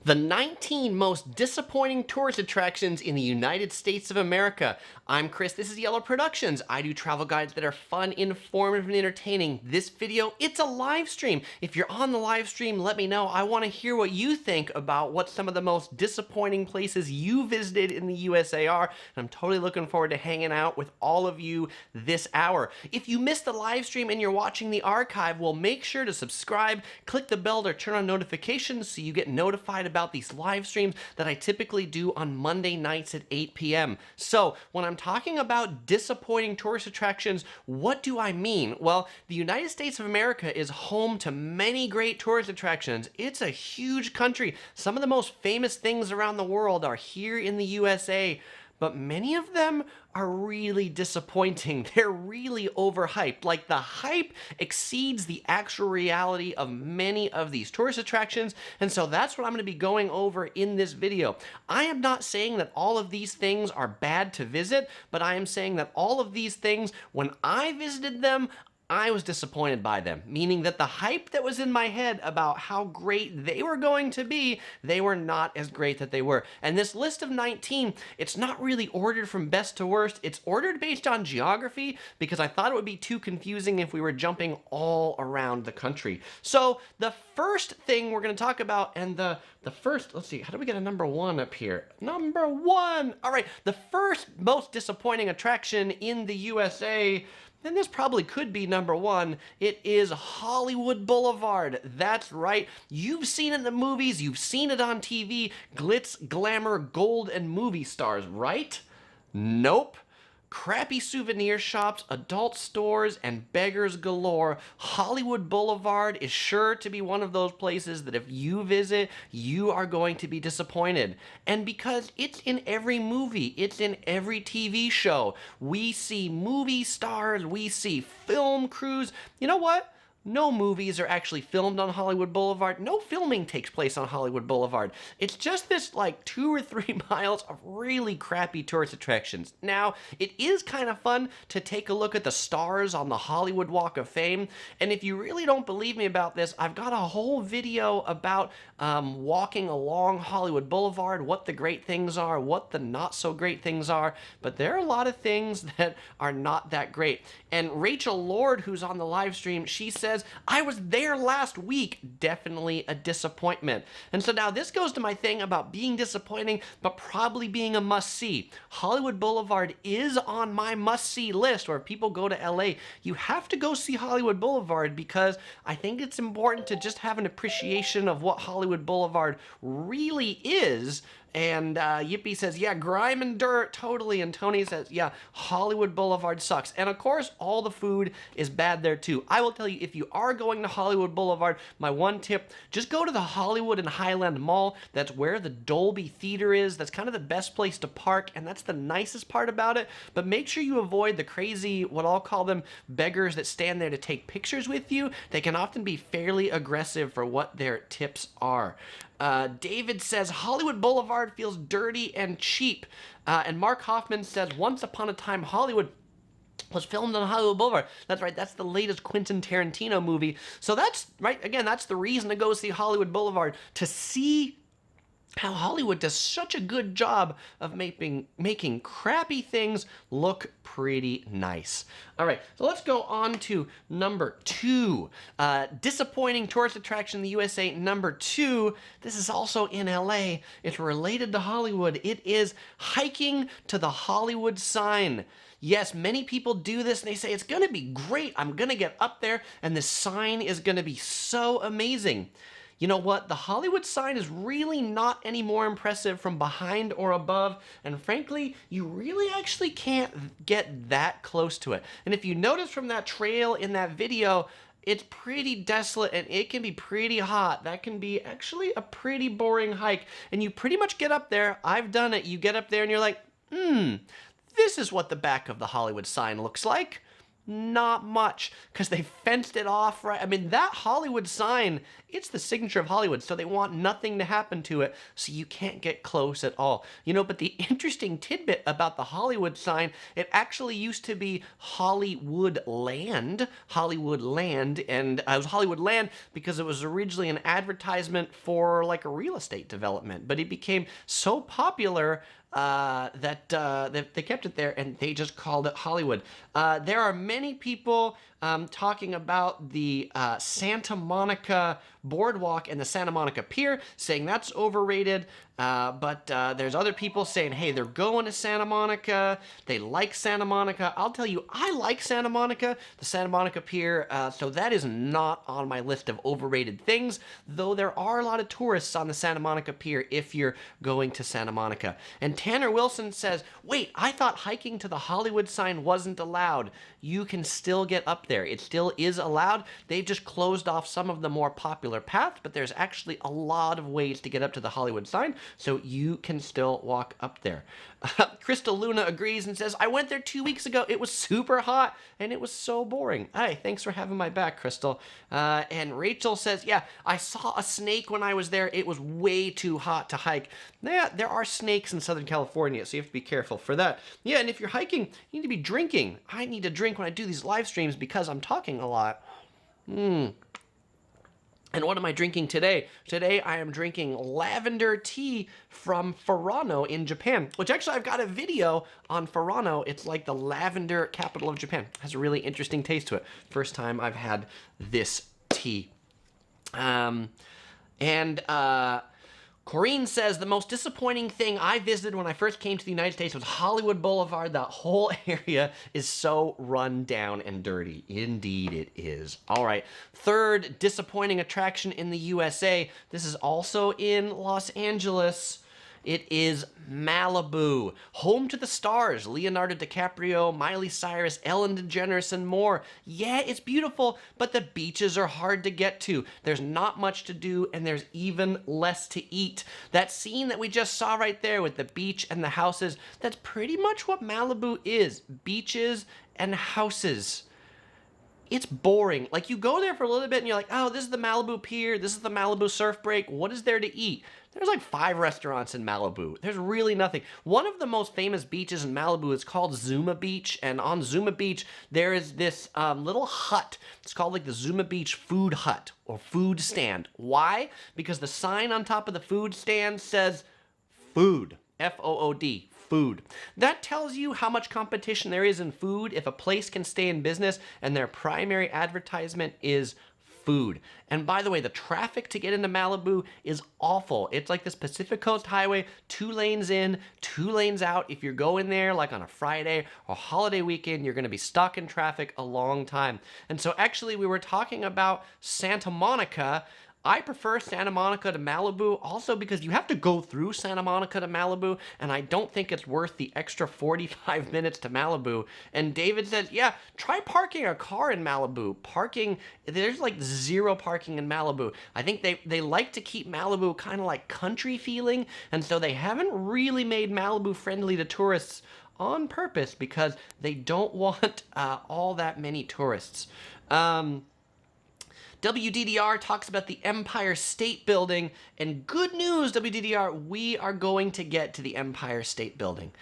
The 19 most disappointing tourist attractions in the United States of America. I'm Chris, this is Yellow Productions. I do travel guides that are fun, informative, and entertaining. This video, it's a live stream. If you're on the live stream, let me know. I want to hear what you think about what some of the most disappointing places you visited in the USA are. And I'm totally looking forward to hanging out with all of you this hour. If you missed the live stream and you're watching the archive, well, make sure to subscribe, click the bell to turn on notifications so you get notified about these live streams that I typically do on Monday nights at 8 p.m. So when I'm talking about disappointing tourist attractions, what do I mean? Well, the United States of America is home to many great tourist attractions. It's a huge country. Some of the most famous things around the world are here in the USA. But many of them are really disappointing. They're really overhyped. Like, the hype exceeds the actual reality of many of these tourist attractions, and so that's what I'm going to be going over in this video. I am not saying that all of these things are bad to visit, but I am saying that all of these things, when I visited them, I was disappointed by them, meaning that the hype that was in my head about how great they were going to be, they were not as great that they were. And this list of 19, it's not really ordered from best to worst. It's ordered based on geography because I thought it would be too confusing if we were jumping all around the country. So the first thing we're going to talk about, and the first, let's see, how do we get a number one up here? Number one! All right, the first most disappointing attraction in the USA, and this probably could be number one, it is Hollywood Boulevard. That's right. You've seen it in the movies, you've seen it on TV, glitz, glamour, gold, and movie stars, right? Nope. Crappy souvenir shops, adult stores, and beggars galore. Hollywood Boulevard is sure to be one of those places that if you visit, you are going to be disappointed. And because it's in every movie, it's in every TV show. We see movie stars, we see film crews. You know what? No movies are actually filmed on Hollywood Boulevard. No filming takes place on Hollywood Boulevard. It's just this like 2 or 3 miles of really crappy tourist attractions. Now, it is kind of fun to take a look at the stars on the Hollywood Walk of Fame. And if you really don't believe me about this, I've got a whole video about walking along Hollywood Boulevard, what the great things are, what the not so great things are. But there are a lot of things that are not that great. And Rachel Lord, who's on the live stream, she says, I was there last week. Definitely a disappointment. And so now this goes to my thing about being disappointing, but probably being a must-see. Hollywood Boulevard is on my must-see list, where if people go to LA, you have to go see Hollywood Boulevard because I think it's important to just have an appreciation of what Hollywood Boulevard really is. And Yippee says, yeah, grime and dirt, totally. And Tony says, yeah, Hollywood Boulevard sucks. And of course, all the food is bad there too. I will tell you, if you are going to Hollywood Boulevard, my one tip, just go to the Hollywood and Highland Mall. That's where the Dolby Theater is. That's kind of the best place to park, and that's the nicest part about it. But make sure you avoid the crazy, what I'll call them, beggars that stand there to take pictures with you. They can often be fairly aggressive for what their tips are. David says, Hollywood Boulevard feels dirty and cheap. And Mark Hoffman says, Once Upon a Time Hollywood was filmed on Hollywood Boulevard. That's right, that's the latest Quentin Tarantino movie. So that's, right, again, that's the reason to go see Hollywood Boulevard, to see how Hollywood does such a good job of making crappy things look pretty nice. All right, so let's go on to number 2. Disappointing tourist attraction in the USA, number 2. This is also in LA. It's related to Hollywood. It is hiking to the Hollywood sign. Yes, many people do this and they say, it's gonna be great. I'm gonna get up there and the sign is gonna be so amazing. You know what? The Hollywood sign is really not any more impressive from behind or above, and frankly, you really actually can't get that close to it. And if you notice from that trail in that video, it's pretty desolate and it can be pretty hot. That can be actually a pretty boring hike. And you pretty much get up there, I've done it, you get up there and you're like, this is what the back of the Hollywood sign looks like. Not much, because they fenced it off, right? I mean, that Hollywood sign, it's the signature of Hollywood, so they want nothing to happen to it, so you can't get close at all. You know, but the interesting tidbit about the Hollywood sign, it actually used to be Hollywood Land, and it was Hollywood Land because it was originally an advertisement for like a real estate development, but it became so popular that they kept it there and they just called it Hollywood. There are many people talking about the Santa Monica Boardwalk and the Santa Monica Pier, saying that's overrated. But there's other people saying, hey, they're going to Santa Monica. They like Santa Monica. I'll tell you, I like Santa Monica, the Santa Monica Pier. So that is not on my list of overrated things, though there are a lot of tourists on the Santa Monica Pier if you're going to Santa Monica. And Tanner Wilson says, wait, I thought hiking to the Hollywood sign wasn't allowed. You can still get up there. It still is allowed. They've just closed off some of the more popular paths, but there's actually a lot of ways to get up to the Hollywood sign, so you can still walk up there. Crystal Luna agrees and says, I went there 2 weeks ago. It was super hot, and it was so boring. Hi, thanks for having my back, Crystal. And Rachel says, yeah, I saw a snake when I was there. It was way too hot to hike. Yeah, there are snakes in Southern California, so you have to be careful for that. Yeah, and if you're hiking, you need to be drinking. I need to drink when I do these live streams because I'm talking a lot. And what am I drinking today? Today I am drinking lavender tea from Furano in Japan, which actually I've got a video on Furano. It's like the lavender capital of Japan. It has a really interesting taste to it. First time I've had this tea. Corrine says, the most disappointing thing I visited when I first came to the United States was Hollywood Boulevard. That whole area is so run down and dirty. Indeed it is. All right, third disappointing attraction in the USA. This is also in Los Angeles. It is Malibu, home to the stars, Leonardo DiCaprio, Miley Cyrus, Ellen DeGeneres, and more. Yeah, it's beautiful, but the beaches are hard to get to. There's not much to do, and there's even less to eat. That scene that we just saw right there with the beach and the houses, that's pretty much what Malibu is. Beaches and houses. It's boring. Like, you go there for a little bit and you're like, oh, this is the Malibu Pier, this is the Malibu surf break, what is there to eat? There's like 5 restaurants in Malibu. There's really nothing. One of the most famous beaches in Malibu is called Zuma Beach, and on Zuma Beach, there is this little hut. It's called like the Zuma Beach Food Hut, or food stand. Why? Because the sign on top of the food stand says food, F-O-O-D. Food. That tells you how much competition there is in food if a place can stay in business and their primary advertisement is food. And by the way, the traffic to get into Malibu is awful. It's like this Pacific Coast Highway, 2 lanes in, 2 lanes out. If you're going there like on a Friday or holiday weekend, you're going to be stuck in traffic a long time. And so actually we were talking about Santa Monica. I prefer Santa Monica to Malibu also because you have to go through Santa Monica to Malibu, and I don't think it's worth the extra 45 minutes to Malibu. And David says, yeah, try parking a car in Malibu. There's like 0 parking in Malibu. I think they like to keep Malibu kind of like country feeling, and so they haven't really made Malibu friendly to tourists on purpose because they don't want all that many tourists. WDDR talks about the Empire State Building, and good news, WDDR, we are going to get to the Empire State Building.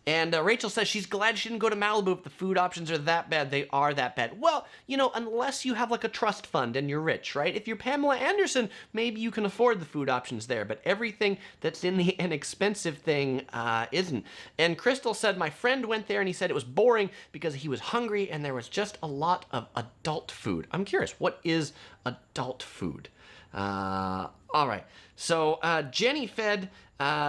Rachel says she's glad she didn't go to Malibu if the food options are that bad. They are that bad. Well, you know, unless you have like a trust fund and you're rich, right? If you're Pamela Anderson, maybe you can afford the food options there, but everything that's in the inexpensive thing isn't. And Crystal said, my friend went there and he said it was boring because he was hungry and there was just a lot of adult food. I'm curious, what is adult food? All right. So Jenny Fed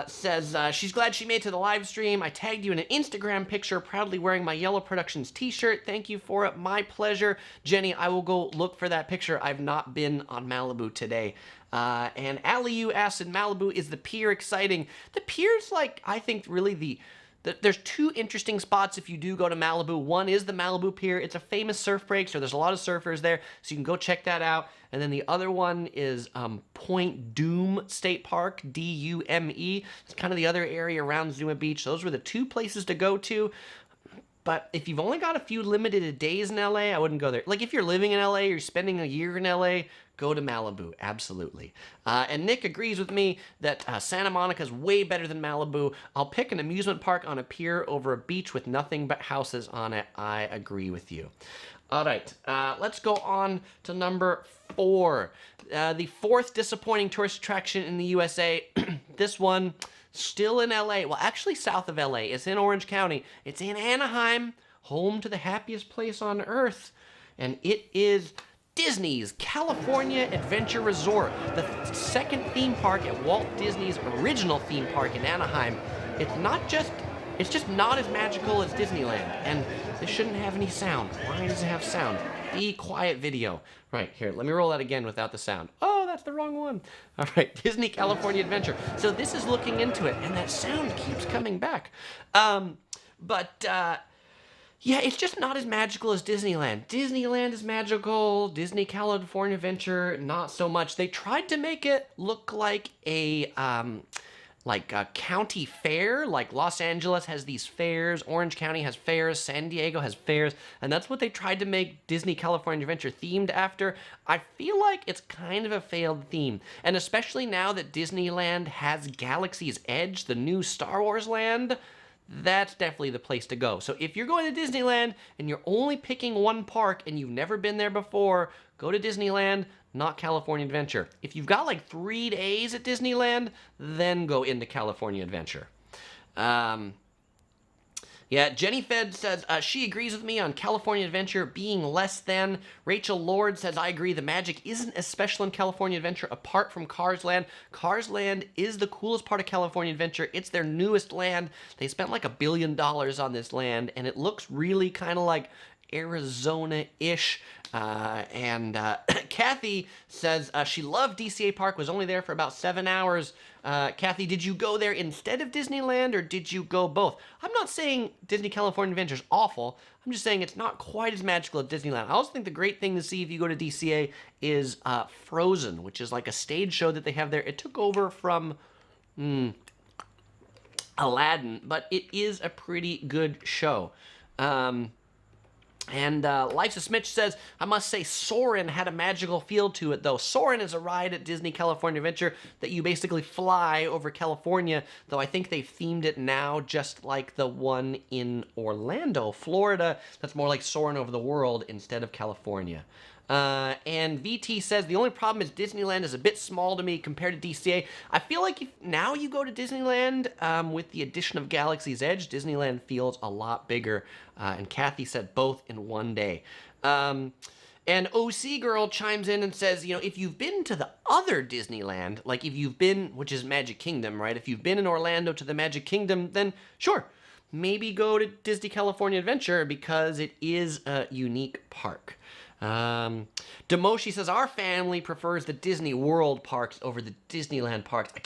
says she's glad she made it to the live stream. I tagged you in an Instagram picture, proudly wearing my Yellow Productions t-shirt. Thank you for it. My pleasure. Jenny, I will go look for that picture. I've not been on Malibu today. And Aliu asks, in Malibu, is the pier exciting? The pier's like, I think, really there's 2 interesting spots if you do go to Malibu. One is the Malibu Pier. It's a famous surf break, so there's a lot of surfers there, so you can go check that out. And then the other one is Point Dume State Park, D-U-M-E. It's kind of the other area around Zuma Beach. Those were the 2 places to go to. But if you've only got a few limited days in LA, I wouldn't go there. Like if you're living in LA or you're spending a year in LA, go to Malibu, absolutely. And Nick agrees with me that Santa Monica is way better than Malibu. I'll pick an amusement park on a pier over a beach with nothing but houses on it. I agree with you. All right, let's go on to number 4. The 4th disappointing tourist attraction in the USA. This one, still in LA. Well, actually south of LA. It's in Orange County. It's in Anaheim, home to the happiest place on earth. And it is Disney's California Adventure Resort, the 2nd theme park at Walt Disney's original theme park in Anaheim. It's just not as magical as Disneyland, and this shouldn't have any sound. Why does it have sound? Be quiet video. Right, here, let me roll that again without the sound. Oh, that's the wrong one. All right, Disney California Adventure. So this is looking into it, and that sound keeps coming back. Yeah, it's just not as magical as Disneyland. Disneyland is magical. Disney California Adventure, not so much. They tried to make it look like a county fair. Like Los Angeles has these fairs, Orange County has fairs, San Diego has fairs, and that's what they tried to make Disney California Adventure themed after. I feel like it's kind of a failed theme, and especially now that Disneyland has Galaxy's Edge, the new Star Wars land, that's definitely the place to go. So if you're going to Disneyland and you're only picking one park and you've never been there before, go to Disneyland, not California Adventure. If you've got like 3 days at Disneyland, then go into California Adventure. Yeah, Jenny Fed says she agrees with me on California Adventure being less than. Rachel Lord says, I agree, the magic isn't as special in California Adventure apart from Cars Land. Cars Land is the coolest part of California Adventure. It's their newest land. They spent like $1 billion on this land, and it looks really kind of like Arizona-ish. Kathy says she loved DCA Park, was only there for about 7 hours. Kathy, did you go there instead of Disneyland, or did you go both? I'm not saying Disney California Adventure is awful. I'm just saying it's not quite as magical as Disneyland. I also think the great thing to see if you go to DCA is Frozen, which is like a stage show that they have there. It took over from Aladdin, but it is a pretty good show. Life's a Smith says, I must say Soarin' had a magical feel to it, though. Soarin' is a ride at Disney California Adventure that you basically fly over California, though I think they've themed it now just like the one in Orlando, Florida. That's more like Soarin' over the world instead of California. And VT says, the only problem is Disneyland is a bit small to me compared to DCA. I feel like if now you go to Disneyland, with the addition of Galaxy's Edge, Disneyland feels a lot bigger. And Kathy said both in one day. And OC Girl chimes in and says, you know, if you've been to the other Disneyland, like if you've been, which is Magic Kingdom, right? If you've been in Orlando to the Magic Kingdom, then sure, maybe go to Disney California Adventure because it is a unique park. Demoshi says our family prefers the Disney World parks over the Disneyland parks. I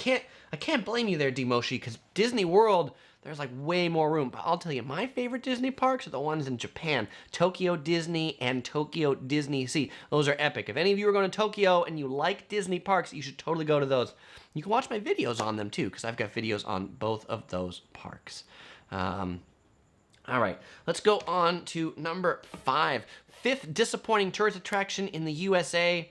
can't blame you there, Demoshi, because Disney World, there's like way more room. But I'll tell you, my favorite Disney parks are the ones in Japan. Tokyo Disney and Tokyo Disney Sea. Those are epic. If any of you are going to Tokyo and you like Disney parks, you should totally go to those. You can watch my videos on them too, because I've got videos on both of those parks. All right, let's go on to number 5. 5th disappointing tourist attraction in the USA.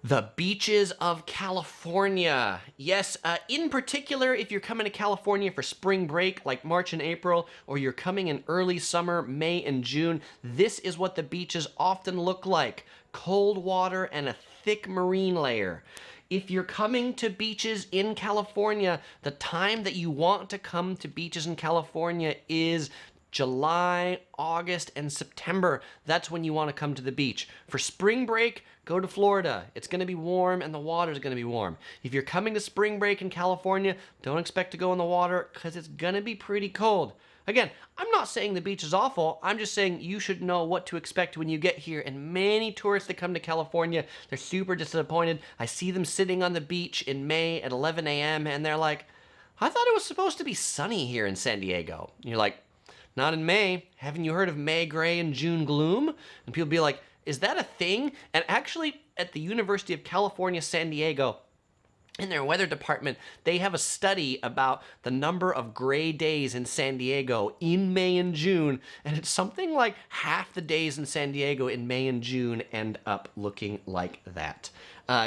The beaches of California. Yes, in particular, if you're coming to California for spring break, like March and April, or you're coming in early summer, May and June, this is what the beaches often look like. Cold water and a thick marine layer. If you're coming to beaches in California, the time that you want to come to beaches in California is July, August, and September. That's when you want to come to the beach. For spring break, go to Florida. It's going to be warm and the water's going to be warm. If you're coming to spring break in California, don't expect to go in the water because it's going to be pretty cold. Again, I'm not saying the beach is awful. I'm just saying you should know what to expect when you get here. And many tourists that come to California, they're super disappointed. I see them sitting on the beach in May at 11 a.m. and they're like, I thought it was supposed to be sunny here in San Diego. And you're like, not in May. Haven't you heard of May gray and June gloom? And people be like, is that a thing? And actually, at the University of California, San Diego, in their weather department, they have a study about the number of gray days in San Diego in May and June, and it's something like half the days in San Diego in May and June end up looking like that.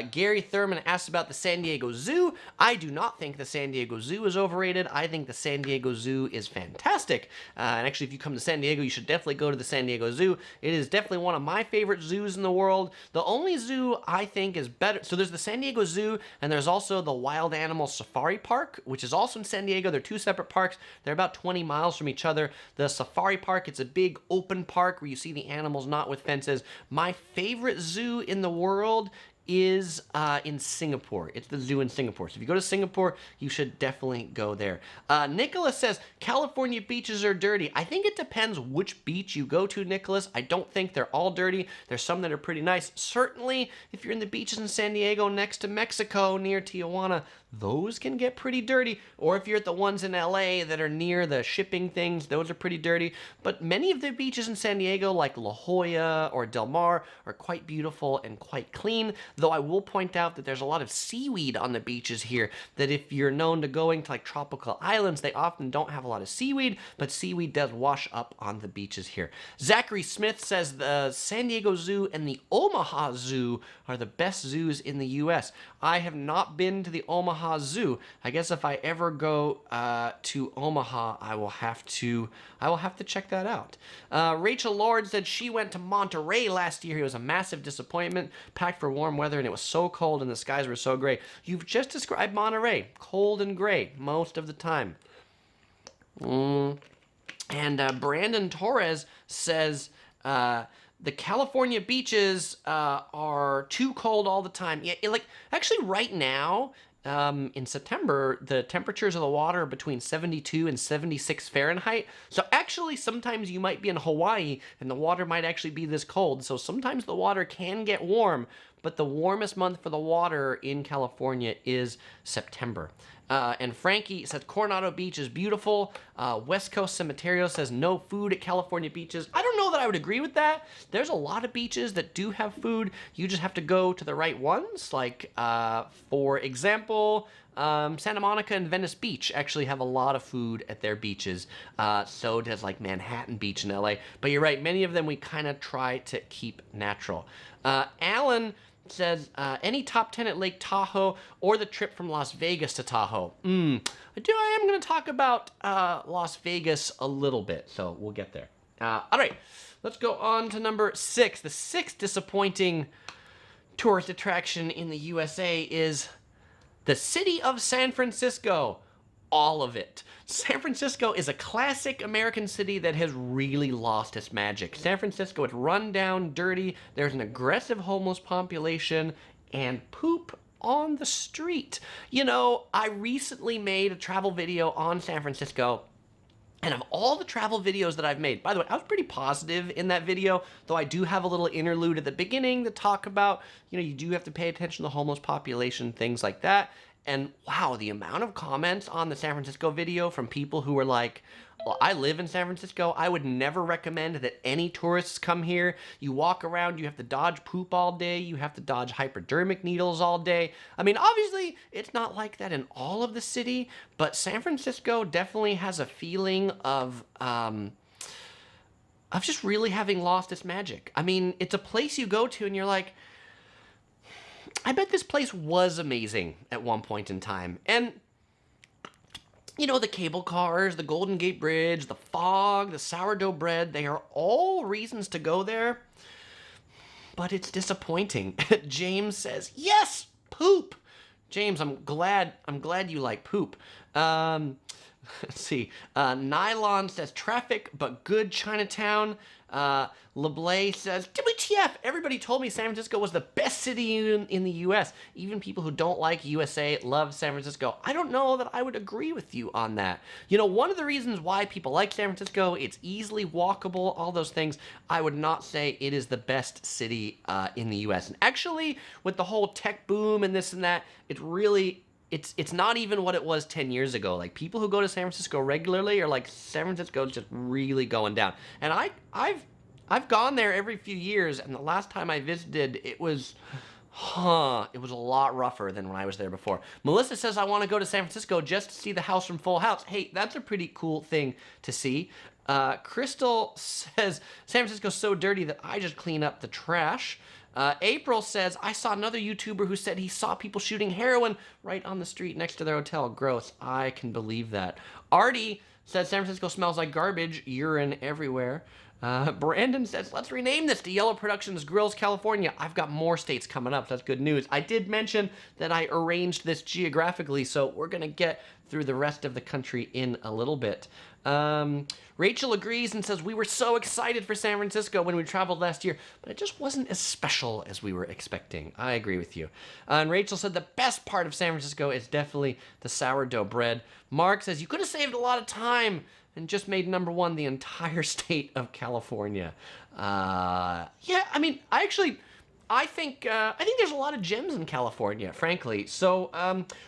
Gary Thurman asked about the San Diego Zoo. I do not think the San Diego Zoo is overrated. I think the San Diego Zoo is fantastic. And actually, if you come to San Diego, you should definitely go to the San Diego Zoo. It is definitely one of my favorite zoos in the world. The only zoo I think is better, so there's the San Diego Zoo, and there's also the Wild Animal Safari Park, which is also in San Diego. They're two separate parks. They're about 20 miles from each other. The Safari Park, it's a big open park where you see the animals not with fences. My favorite zoo in the world is in Singapore. It's the zoo in Singapore. So if you go to Singapore, you should definitely go there. Nicholas says, California beaches are dirty. I think it depends which beach you go to, Nicholas. I don't think they're all dirty. There's some that are pretty nice. Certainly, if you're in the beaches in San Diego next to Mexico, near Tijuana, those can get pretty dirty. Or if you're at the ones in LA that are near the shipping things, those are pretty dirty. But many of the beaches in San Diego, like La Jolla or Del Mar, are quite beautiful and quite clean. Though I will point out that there's a lot of seaweed on the beaches here, that if you're known to going to like tropical islands, they often don't have a lot of seaweed, but seaweed does wash up on the beaches here. Zachary Smith says the San Diego Zoo and the Omaha Zoo are the best zoos in the U.S. I have not been to the Omaha Zoo. I guess if I ever go to Omaha, I will have to check that out. Rachel Lord said she went to Monterey last year. It was a massive disappointment, packed for warm weather, and it was so cold and the skies were so gray. You've just described Monterey, cold and gray most of the time. And Brandon Torres says, the California beaches are too cold all the time. Yeah, actually right now, in September, the temperatures of the water are between 72 and 76 Fahrenheit. So actually, sometimes you might be in Hawaii and the water might actually be this cold. So sometimes the water can get warm, but the warmest month for the water in California is September. And Frankie says Coronado Beach is beautiful. West Coast Cemeterio says no food at California beaches. I don't know that I would agree with that. There's a lot of beaches that do have food. You just have to go to the right ones. Like, for example, Santa Monica and Venice Beach actually have a lot of food at their beaches. So does like Manhattan Beach in LA. But you're right, many of them we kind of try to keep natural. Alan says, any top 10 at Lake Tahoe or the trip from Las Vegas to Tahoe? I am going to talk about Las Vegas a little bit, so we'll get there. All right, let's go on to number 6. The sixth disappointing tourist attraction in the USA is the city of San Francisco. All of it. San Francisco is a classic American city that has really lost its magic. San Francisco, it's run down, dirty, there's an aggressive homeless population, and poop on the street. You know, I recently made a travel video on San Francisco, and of all the travel videos that I've made, by the way, I was pretty positive in that video, though I do have a little interlude at the beginning to talk about, you know, you do have to pay attention to the homeless population, things like that. And wow, the amount of comments on the San Francisco video from people who were like, well, I live in San Francisco. I would never recommend that any tourists come here. You walk around, you have to dodge poop all day. You have to dodge hypodermic needles all day. I mean, obviously, it's not like that in all of the city, but San Francisco definitely has a feeling of just really having lost its magic. I mean, it's a place you go to and you're like, I bet this place was amazing at one point in time. And, you know, the cable cars, the Golden Gate Bridge, the fog, the sourdough bread, they are all reasons to go there. But it's disappointing. James says, yes, poop. James, I'm glad you like poop. Let's see. Nylon says traffic, but good Chinatown. LeBlay says, WTF, everybody told me San Francisco was the best city in the U.S. Even people who don't like USA love San Francisco. I don't know that I would agree with you on that. You know, one of the reasons why people like San Francisco, it's easily walkable, all those things. I would not say it is the best city in the U.S. And actually, with the whole tech boom and this and that, it's really... It's not even what it was 10 years ago. Like, people who go to San Francisco regularly are like, San Francisco's just really going down. And I've gone there every few years, and the last time I visited, it was Huh, it was a lot rougher than when I was there before. Melissa says, I want to go to San Francisco just to see the house from Full House. Hey, that's a pretty cool thing to see. Crystal says, San Francisco's so dirty that I just clean up the trash. April says, I saw another YouTuber who said he saw people shooting heroin right on the street next to their hotel. Gross. I can believe that. Artie says, San Francisco smells like garbage, urine everywhere. Brandon says, let's rename this to Yellow Productions Grills California. I've got more states coming up. That's good news. I did mention that I arranged this geographically, so we're going to get through the rest of the country in a little bit. Rachel agrees and says, we were so excited for San Francisco when we traveled last year, but it just wasn't as special as we were expecting. I agree with you. And Rachel said, the best part of San Francisco is definitely the sourdough bread. Mark says, you could have saved a lot of time and just made #1 the entire state of California. Yeah, I mean, I think there's a lot of gems in California, frankly. So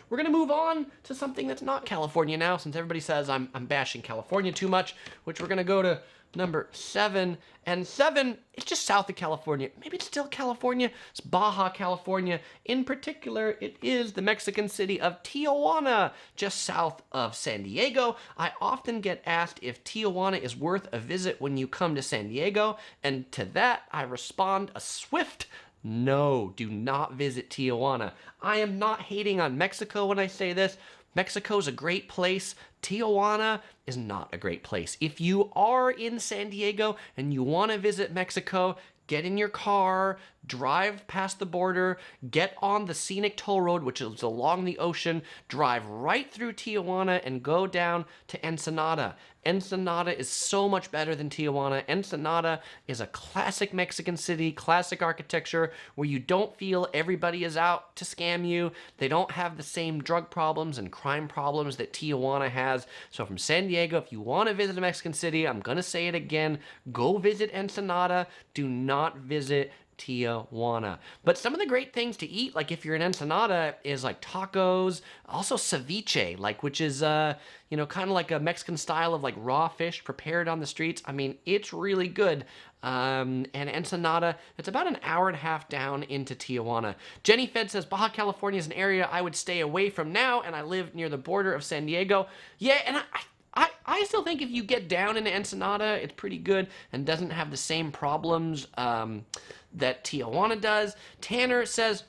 we're gonna move on to something that's not California now, since everybody says I'm bashing California too much, which we're gonna go to number 7. And 7, it's just south of California. Maybe it's still California. It's Baja California. In particular, it is the Mexican city of Tijuana, just south of San Diego. I often get asked if Tijuana is worth a visit when you come to San Diego, and to that I respond a swift no. Do not visit Tijuana. I am not hating on Mexico when I say this. Mexico's a great place. Tijuana is not a great place. If you are in San Diego and you want to visit Mexico, get in your car, drive past the border, get on the scenic toll road, which is along the ocean, drive right through Tijuana and go down to Ensenada. Ensenada is so much better than Tijuana. Ensenada is a classic Mexican city, classic architecture, where you don't feel everybody is out to scam you. They don't have the same drug problems and crime problems that Tijuana has. So from San Diego, if you want to visit a Mexican city, I'm going to say it again, go visit Ensenada. Do not visit Tijuana. But some of the great things to eat, like if you're in Ensenada, is like tacos, also ceviche, like which is kind of like a Mexican style of like raw fish prepared on the streets. I mean, it's really good. And Ensenada, it's about an hour and a half down into Tijuana. Jenny Fed says, Baja California is an area I would stay away from now, and I live near the border of San Diego. Yeah, and I still think if you get down into Ensenada, it's pretty good and doesn't have the same problems that Tijuana does. Tanner says,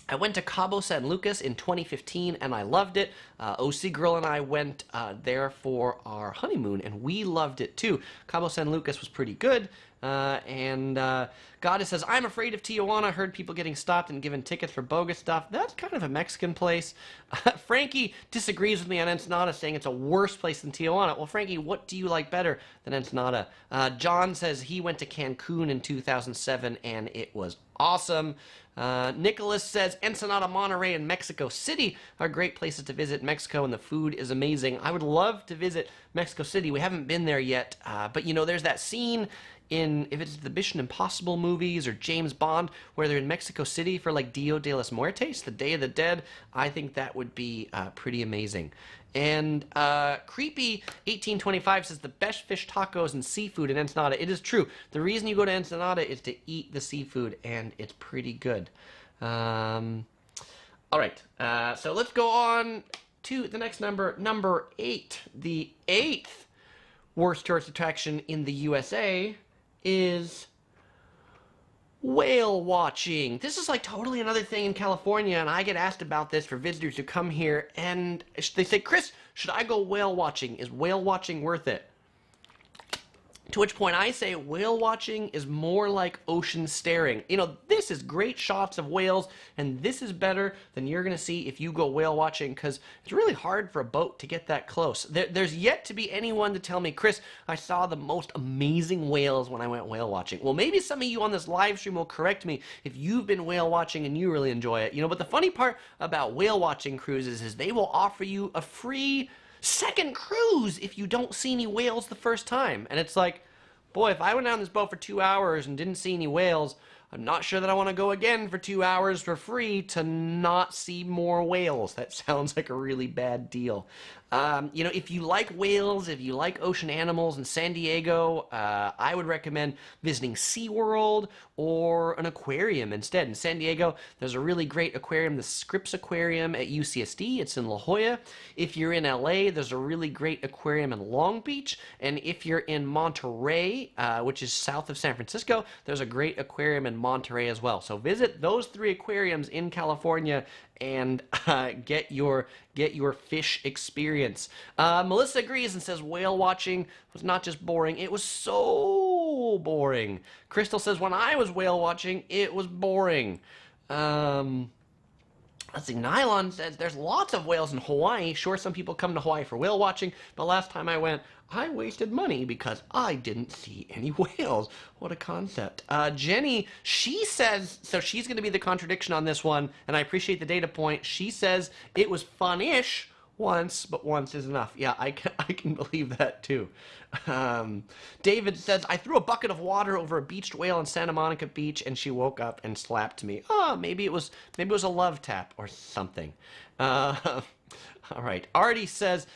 I went to Cabo San Lucas in 2015 and I loved it. OC Girl and I went there for our honeymoon and we loved it too. Cabo San Lucas was pretty good. Goddess says, I'm afraid of Tijuana. I heard people getting stopped and given tickets for bogus stuff. That's kind of a Mexican place. Frankie disagrees with me on Ensenada, saying it's a worse place than Tijuana. Well, Frankie, what do you like better than Ensenada? John says he went to Cancun in 2007 and it was awesome. Nicholas says Ensenada, Monterey, and Mexico City are great places to visit Mexico, and the food is amazing. I would love to visit Mexico City. We haven't been there yet, but there's that scene in, if it's the Mission Impossible movies or James Bond, where they're in Mexico City for like Dia de los Muertos, the Day of the Dead. I think that would be pretty amazing. And Creepy 1825 says the best fish tacos and seafood in Ensenada. It is true. The reason you go to Ensenada is to eat the seafood, and it's pretty good. All right, so let's go on to the next number, number 8. The 8th worst tourist attraction in the USA is whale watching. This is like totally another thing in California, and I get asked about this for visitors who come here, and they say, Chris, should I go whale watching? Is whale watching worth it? To which point I say whale watching is more like ocean staring. This is great shots of whales, and this is better than you're going to see if you go whale watching, because it's really hard for a boat to get that close. There's yet to be anyone to tell me, Chris, I saw the most amazing whales when I went whale watching. Well, maybe some of you on this live stream will correct me if you've been whale watching and you really enjoy it. But the funny part about whale watching cruises is they will offer you a free second cruise if you don't see any whales the first time. And it's like, boy, if I went down this boat for 2 hours and didn't see any whales, I'm not sure that I want to go again for 2 hours for free to not see more whales. That sounds like a really bad deal. If you like whales, if you like ocean animals in San Diego, I would recommend visiting SeaWorld or an aquarium instead. In San Diego, there's a really great aquarium, the Scripps Aquarium at UCSD. It's in La Jolla. If you're in LA, there's a really great aquarium in Long Beach. And if you're in Monterey, which is south of San Francisco, there's a great aquarium in Monterey as well. So visit those 3 aquariums in California and get your fish experience. Melissa agrees and says whale watching was not just boring, it was so boring. Crystal says when I was whale watching, it was boring. Let's see, Nylon says there's lots of whales in Hawaii. Sure, some people come to Hawaii for whale watching, but last time I went, I wasted money because I didn't see any whales. What a concept. Jenny, she says, so she's going to be the contradiction on this one, and I appreciate the data point. She says it was fun-ish once, but once is enough. Yeah, I can believe that too. David says, I threw a bucket of water over a beached whale on Santa Monica Beach, and she woke up and slapped me. Oh, maybe it was a love tap or something. All right. Artie says,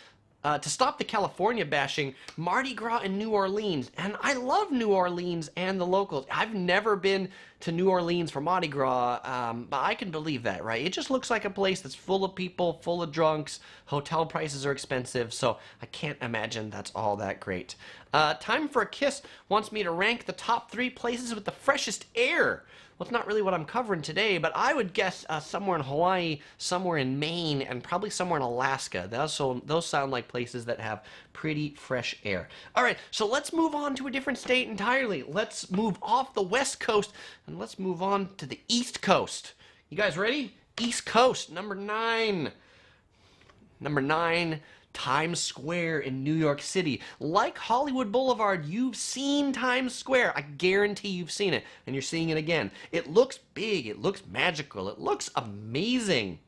to stop the California bashing, Mardi Gras in New Orleans. And I love New Orleans and the locals. I've never been to New Orleans for Mardi Gras, but I can believe that, right? It just looks like a place that's full of people, full of drunks. Hotel prices are expensive, so I can't imagine that's all that great. Time for a Kiss wants me to rank the top 3 places with the freshest air. Well, it's not really what I'm covering today, but I would guess somewhere in Hawaii, somewhere in Maine, and probably somewhere in Alaska. Those sound like places that have pretty fresh air. All right, so let's move on to a different state entirely. Let's move off the West Coast, and let's move on to the East Coast. You guys ready? East Coast, number 9. Number 9. Times Square in New York City. Like Hollywood Boulevard, you've seen Times Square. I guarantee you've seen it, and you're seeing it again. It looks big, it looks magical, it looks amazing.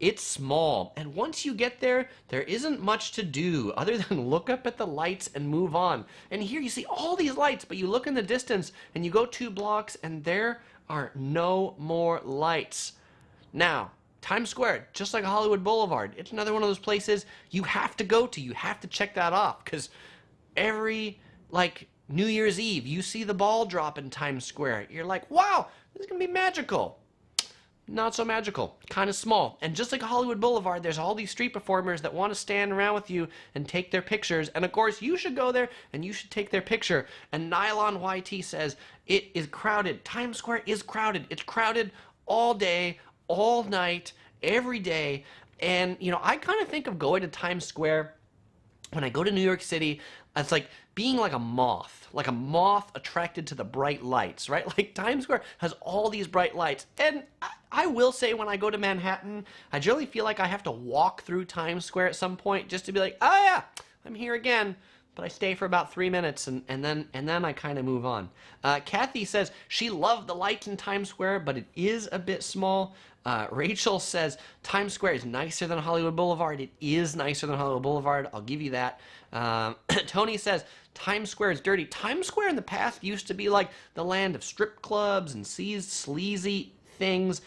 It's small, and once you get there, there isn't much to do other than look up at the lights and move on. And here you see all these lights, but you look in the distance, and you go 2 blocks, and there are no more lights. Now, Times Square, just like Hollywood Boulevard, it's another one of those places you have to go to. You have to check that off because every, New Year's Eve, you see the ball drop in Times Square. You're like, wow, this is going to be magical. Not so magical. Kind of small. And just like Hollywood Boulevard, there's all these street performers that want to stand around with you and take their pictures. And of course, you should go there and you should take their picture. And Nylon YT says, it is crowded. Times Square is crowded. It's crowded all day, all night, every day. And, I kind of think of going to Times Square when I go to New York City. It's like being like a moth attracted to the bright lights, right? Like Times Square has all these bright lights. And I will say when I go to Manhattan, I generally feel like I have to walk through Times Square at some point just to be like, oh yeah, I'm here again. But I stay for about 3 minutes and then I kind of move on. Kathy says she loved the lights in Times Square, but it is a bit small. Rachel says Times Square is nicer than Hollywood Boulevard. It is nicer than Hollywood Boulevard. I'll give you that. Tony says Times Square is dirty. Times Square in the past used to be like the land of strip clubs and sleazy things.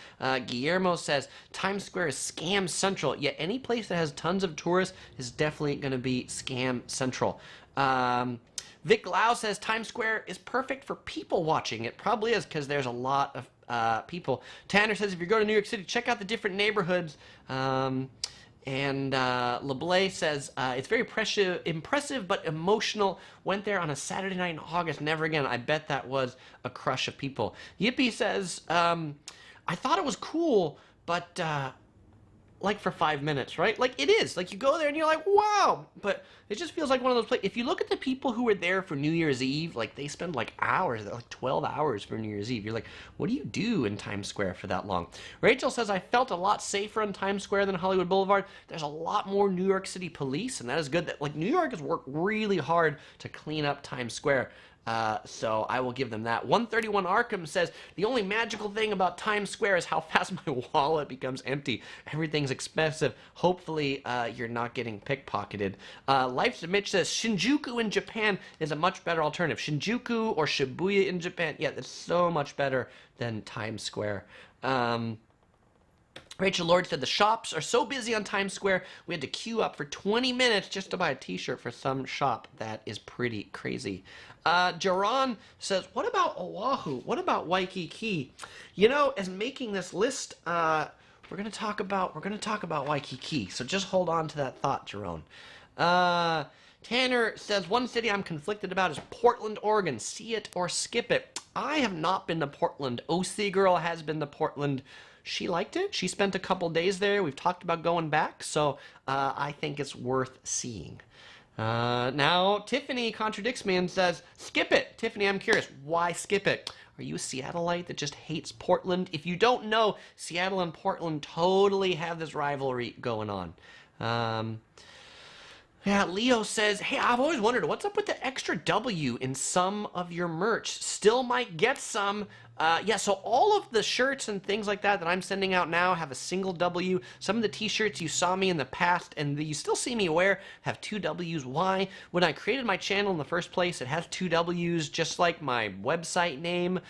Guillermo says Times Square is scam central, yet any place that has tons of tourists is definitely going to be scam central. Vic Lau says Times Square is perfect for people watching. It probably is because there's a lot of people. Tanner says if you're going to New York City, check out the different neighborhoods. And LeBlay says it's very impressive but emotional. Went there on a Saturday night in August. Never again. I bet that was a crush of people. Yippee says I thought it was cool, but like for 5 minutes, right? Like it is. Like you go there and you're like, wow. But it just feels like one of those places. If you look at the people who were there for New Year's Eve, like they spend like hours, like 12 hours for New Year's Eve. You're like, what do you do in Times Square for that long? Rachel says, I felt a lot safer in Times Square than Hollywood Boulevard. There's a lot more New York City police, and that is good. That like New York has worked really hard to clean up Times Square. So I will give them that. 131 Arkham says, the only magical thing about Times Square is how fast my wallet becomes empty. Everything's expensive. Hopefully you're not getting pickpocketed. Life's Mitch says, Shinjuku in Japan is a much better alternative. Shinjuku or Shibuya in Japan, yeah, that's so much better than Times Square. Rachel Lord said, the shops are so busy on Times Square, we had to queue up for 20 minutes just to buy a t-shirt for some shop. That is pretty crazy. Jaron says, what about Oahu? What about Waikiki? You know, as making this list, we're gonna talk about Waikiki. So just hold on to that thought, Jaron. Tanner says, one city I'm conflicted about is Portland, Oregon. See it or skip it. I have not been to Portland. OC Girl has been to Portland. She liked it. She spent a couple days there. We've talked about going back, so I think it's worth seeing. Now, Tiffany contradicts me and says, skip it. Tiffany, I'm curious, why skip it? Are you a Seattleite that just hates Portland? If you don't know, Seattle and Portland totally have this rivalry going on. Yeah, Leo says, hey, I've always wondered, what's up with the extra W in some of your merch? Still might get some. Yeah, so all of the shirts and things like that I'm sending out now have a single W. Some of the t-shirts you saw me in the past and that you still see me wear have two W's. Why? When I created my channel in the first place, it has two W's, just like my website name.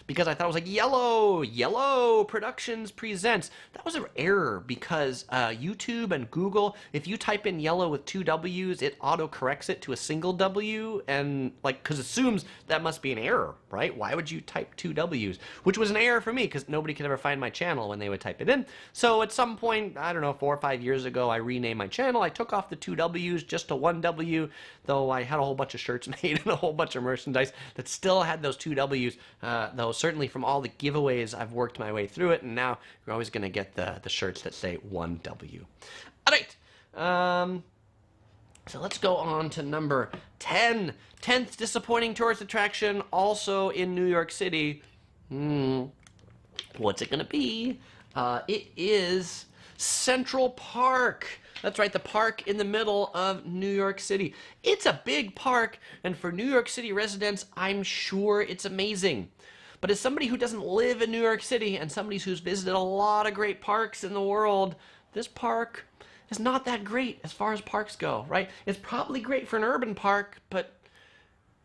Because I thought it was like Yellow Productions Presents. That was an error because YouTube and Google, if you type in yellow with two W's, it auto-corrects it to a single W, and like, because it assumes that must be an error, right? Why would you type two W's? Which was an error for me because nobody could ever find my channel when they would type it in. So at some point, I don't know, 4 or 5 years ago, I renamed my channel. I took off the two W's just to one W, though I had a whole bunch of shirts made and a whole bunch of merchandise that still had those two W's, though certainly from all the giveaways, I've worked my way through it, and now you're always going to get the shirts that say 1W. All right. So let's go on to number 10. 10th disappointing tourist attraction, also in New York City. What's it going to be? It is Central Park. That's right, the park in the middle of New York City. It's a big park, and for New York City residents, I'm sure it's amazing. But as somebody who doesn't live in New York City and somebody who's visited a lot of great parks in the world, this park is not that great as far as parks go, right? It's probably great for an urban park, but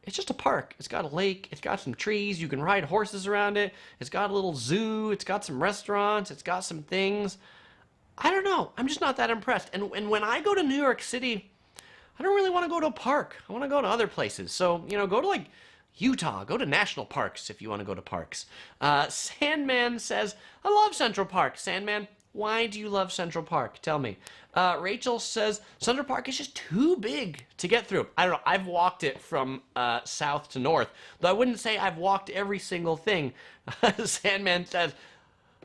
it's just a park. It's got a lake, it's got some trees, you can ride horses around it, it's got a little zoo, it's got some restaurants, it's got some things. I don't know, I'm just not that impressed. And when I go to New York City, I don't really want to go to a park. I want to go to other places. So, you know, go to like Utah, go to national parks if you want to go to parks. Sandman says, I love Central Park. Sandman, why do you love Central Park? Tell me. Rachel says, Central Park is just too big to get through. I don't know, I've walked it from south to north, though I wouldn't say I've walked every single thing. Sandman says,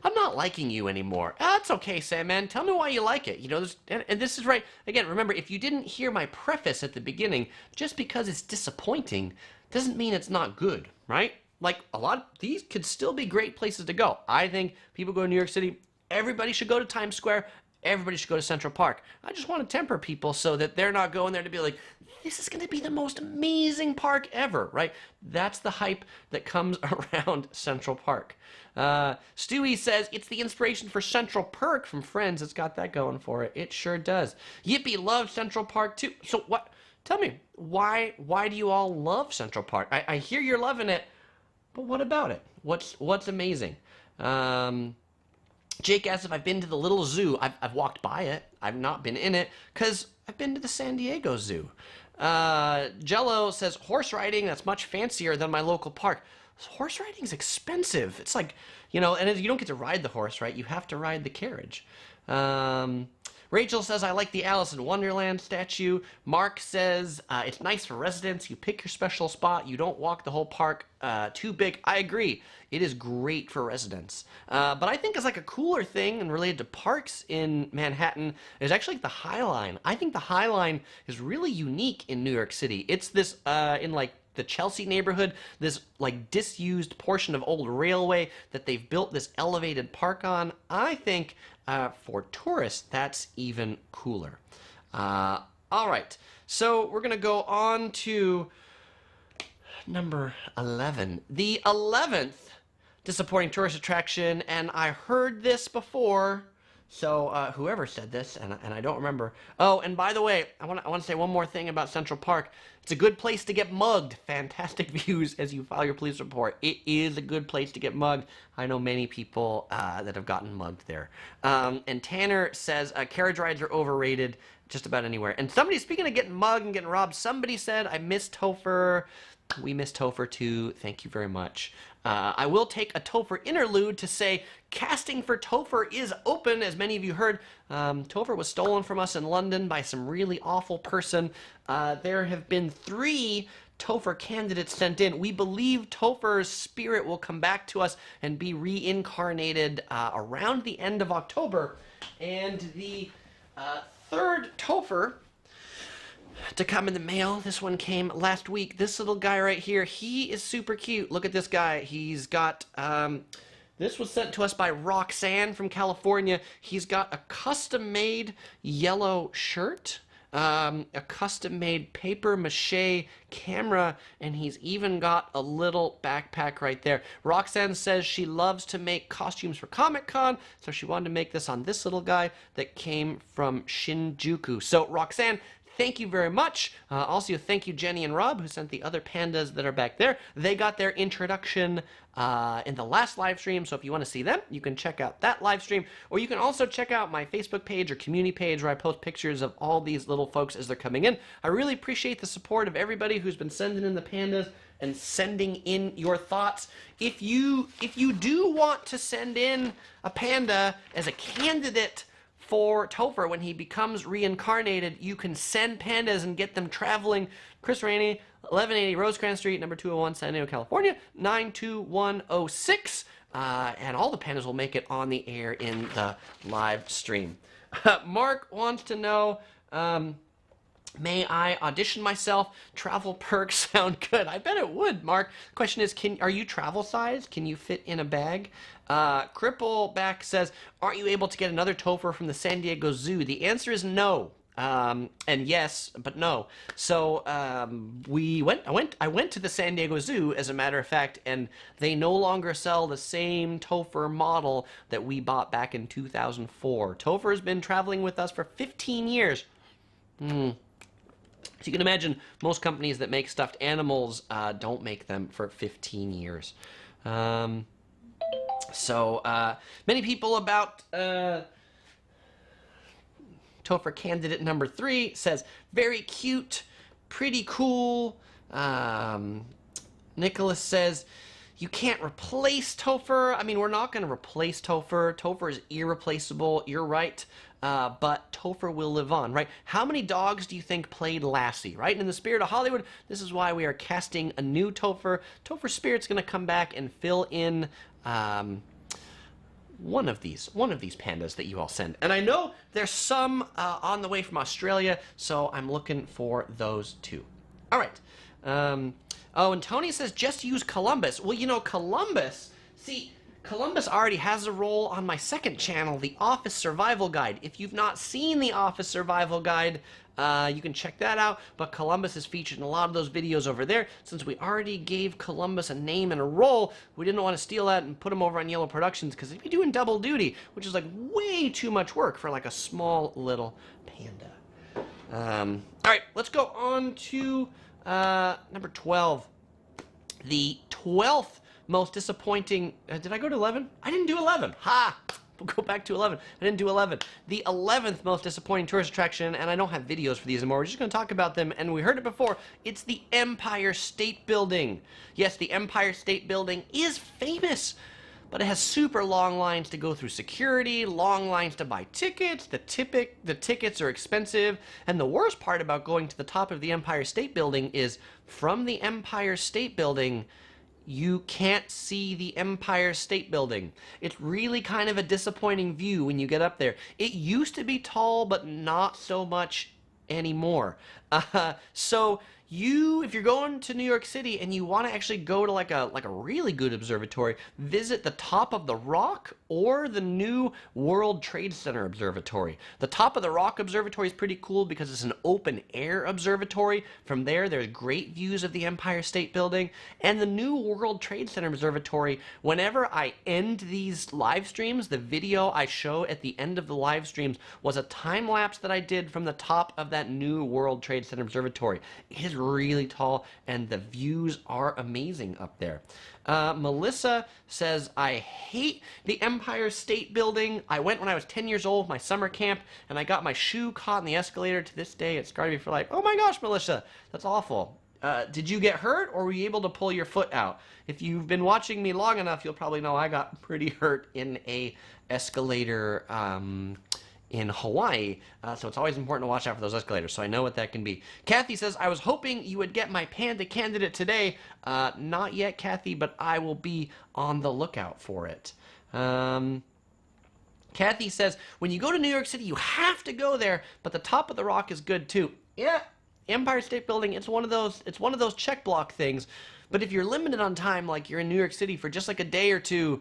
I'm not liking you anymore. That's okay, Sandman. Tell me why you like it. You know, and this is right. Again, remember, if you didn't hear my preface at the beginning, just because it's disappointing doesn't mean it's not good, right? Like, a lot of these could still be great places to go. I think people go to New York City, everybody should go to Times Square, everybody should go to Central Park. I just want to temper people so that they're not going there to be like, this is going to be the most amazing park ever, right? That's the hype that comes around Central Park. Stewie says, it's the inspiration for Central Perk from Friends. It's got that going for it. It sure does. Yippee loves Central Park too. So what? Tell me, why do you all love Central Park? I hear you're loving it, but what about it? What's amazing? Jake asks if I've been to the little zoo. I've walked by it. I've not been in it because I've been to the San Diego Zoo. Jello says, horse riding, that's much fancier than my local park. Horse riding's expensive. It's like, you know, and you don't get to ride the horse, right? You have to ride the carriage. Rachel says, I like the Alice in Wonderland statue. Mark says, it's nice for residents. You pick your special spot. You don't walk the whole park too big. I agree. It is great for residents. But I think it's like a cooler thing and related to parks in Manhattan is actually the High Line. I think the High Line is really unique in New York City. It's this, in like the Chelsea neighborhood, this like disused portion of old railway that they've built this elevated park on. I think for tourists, that's even cooler. All right, so we're gonna go on to Number 11. The 11th disappointing tourist attraction, and I heard this before, so whoever said this, and I don't remember. Oh, and by the way, I want to say one more thing about Central Park. It's a good place to get mugged. Fantastic views as you file your police report. It is a good place to get mugged. I know many people that have gotten mugged there. And Tanner says carriage rides are overrated just about anywhere. And somebody, speaking of getting mugged and getting robbed, somebody said, I miss Topher. We miss Topher too. Thank you very much. I will take a Topher interlude to say casting for Topher is open. As many of you heard, Topher was stolen from us in London by some really awful person. There have been 3 Topher candidates sent in. We believe Topher's spirit will come back to us and be reincarnated around the end of October. And the 3rd Topher to come in the mail. This one came last week. This little guy right here, he is super cute. Look at this guy. He's got, this was sent to us by Roxanne from California. He's got a custom-made yellow shirt, a custom-made paper mache camera, and he's even got a little backpack right there. Roxanne says she loves to make costumes for Comic-Con, so she wanted to make this on this little guy that came from Shinjuku. So Roxanne, thank you very much. Also, thank you, Jenny and Rob, who sent the other pandas that are back there. They got their introduction in the last live stream, so if you want to see them, you can check out that live stream, or you can also check out my Facebook page or community page where I post pictures of all these little folks as they're coming in. I really appreciate the support of everybody who's been sending in the pandas and sending in your thoughts. If you do want to send in a panda as a candidate for Topher when he becomes reincarnated, you can send pandas and get them traveling. Chris Rainey, 1180 Rosecrans Street, number 201, San Diego, California, 92106. And all the pandas will make it on the air in the live stream. Mark wants to know, may I audition myself? Travel perks sound good. I bet it would, Mark. Question is, are you travel size? Can you fit in a bag? Crippleback says, aren't you able to get another Topher from the San Diego Zoo? The answer is no. And yes, but no. So I went to the San Diego Zoo, as a matter of fact, and they no longer sell the same Topher model that we bought back in 2004. Topher has been traveling with us for 15 years. So you can imagine most companies that make stuffed animals don't make them for 15 years. Many people about Topher candidate number 3 says, very cute, pretty cool. Nicholas says, you can't replace Topher. I mean, we're not going to replace Topher. Topher is irreplaceable. You're right. But Topher will live on, right? How many dogs do you think played Lassie, right? And in the spirit of Hollywood, this is why we are casting a new Topher. Topher Spirit's going to come back and fill in one of these pandas that you all send. And I know there's some on the way from Australia, so I'm looking for those too. All right. Oh, and Tony says, just use Columbus. Well, you know, Columbus already has a role on my second channel, The Office Survival Guide. If you've not seen The Office Survival Guide, you can check that out, but Columbus is featured in a lot of those videos over there. Since we already gave Columbus a name and a role, we didn't want to steal that and put him over on Yellow Productions, because he'd be doing double duty, which is like way too much work for like a small little panda. All right, let's go on to number 12. The 12th most disappointing... did I go to 11? I didn't do 11. Ha! We'll go back to 11. I didn't do 11. The 11th most disappointing tourist attraction, and I don't have videos for these anymore. We're just going to talk about them, and we heard it before. It's the Empire State Building. Yes, the Empire State Building is famous, but it has super long lines to go through security, long lines to buy tickets. The tickets are expensive, and the worst part about going to the top of the Empire State Building is from the Empire State Building, you can't see the Empire State Building. It's really kind of a disappointing view when you get up there. It used to be tall, but not so much anymore. So if you're going to New York City and you want to actually go to like a really good observatory, visit the Top of the Rock or the new World Trade Center Observatory. The Top of the Rock Observatory is pretty cool because it's an open air observatory. From there, there's great views of the Empire State Building. And the new World Trade Center Observatory, whenever I end these live streams, the video I show at the end of the live streams was a time lapse that I did from the top of that new World Trade Center Observatory. It is really tall and the views are amazing up there. Melissa says, I hate the Empire State Building. I went when I was 10 years old, my summer camp, and I got my shoe caught in the escalator. To this day, it scarred me for life. Oh my gosh, Melissa, that's awful. Did you get hurt or were you able to pull your foot out? If you've been watching me long enough, you'll probably know I got pretty hurt in a escalator in Hawaii, so it's always important to watch out for those escalators, so I know what that can be. Kathy says, I was hoping you would get my panda candidate today. Not yet, Kathy, but I will be on the lookout for it. Kathy says, when you go to New York City, you have to go there, but the Top of the Rock is good too. Yeah, Empire State Building, it's one of those check block things, but if you're limited on time, like you're in New York City for just like a day or two,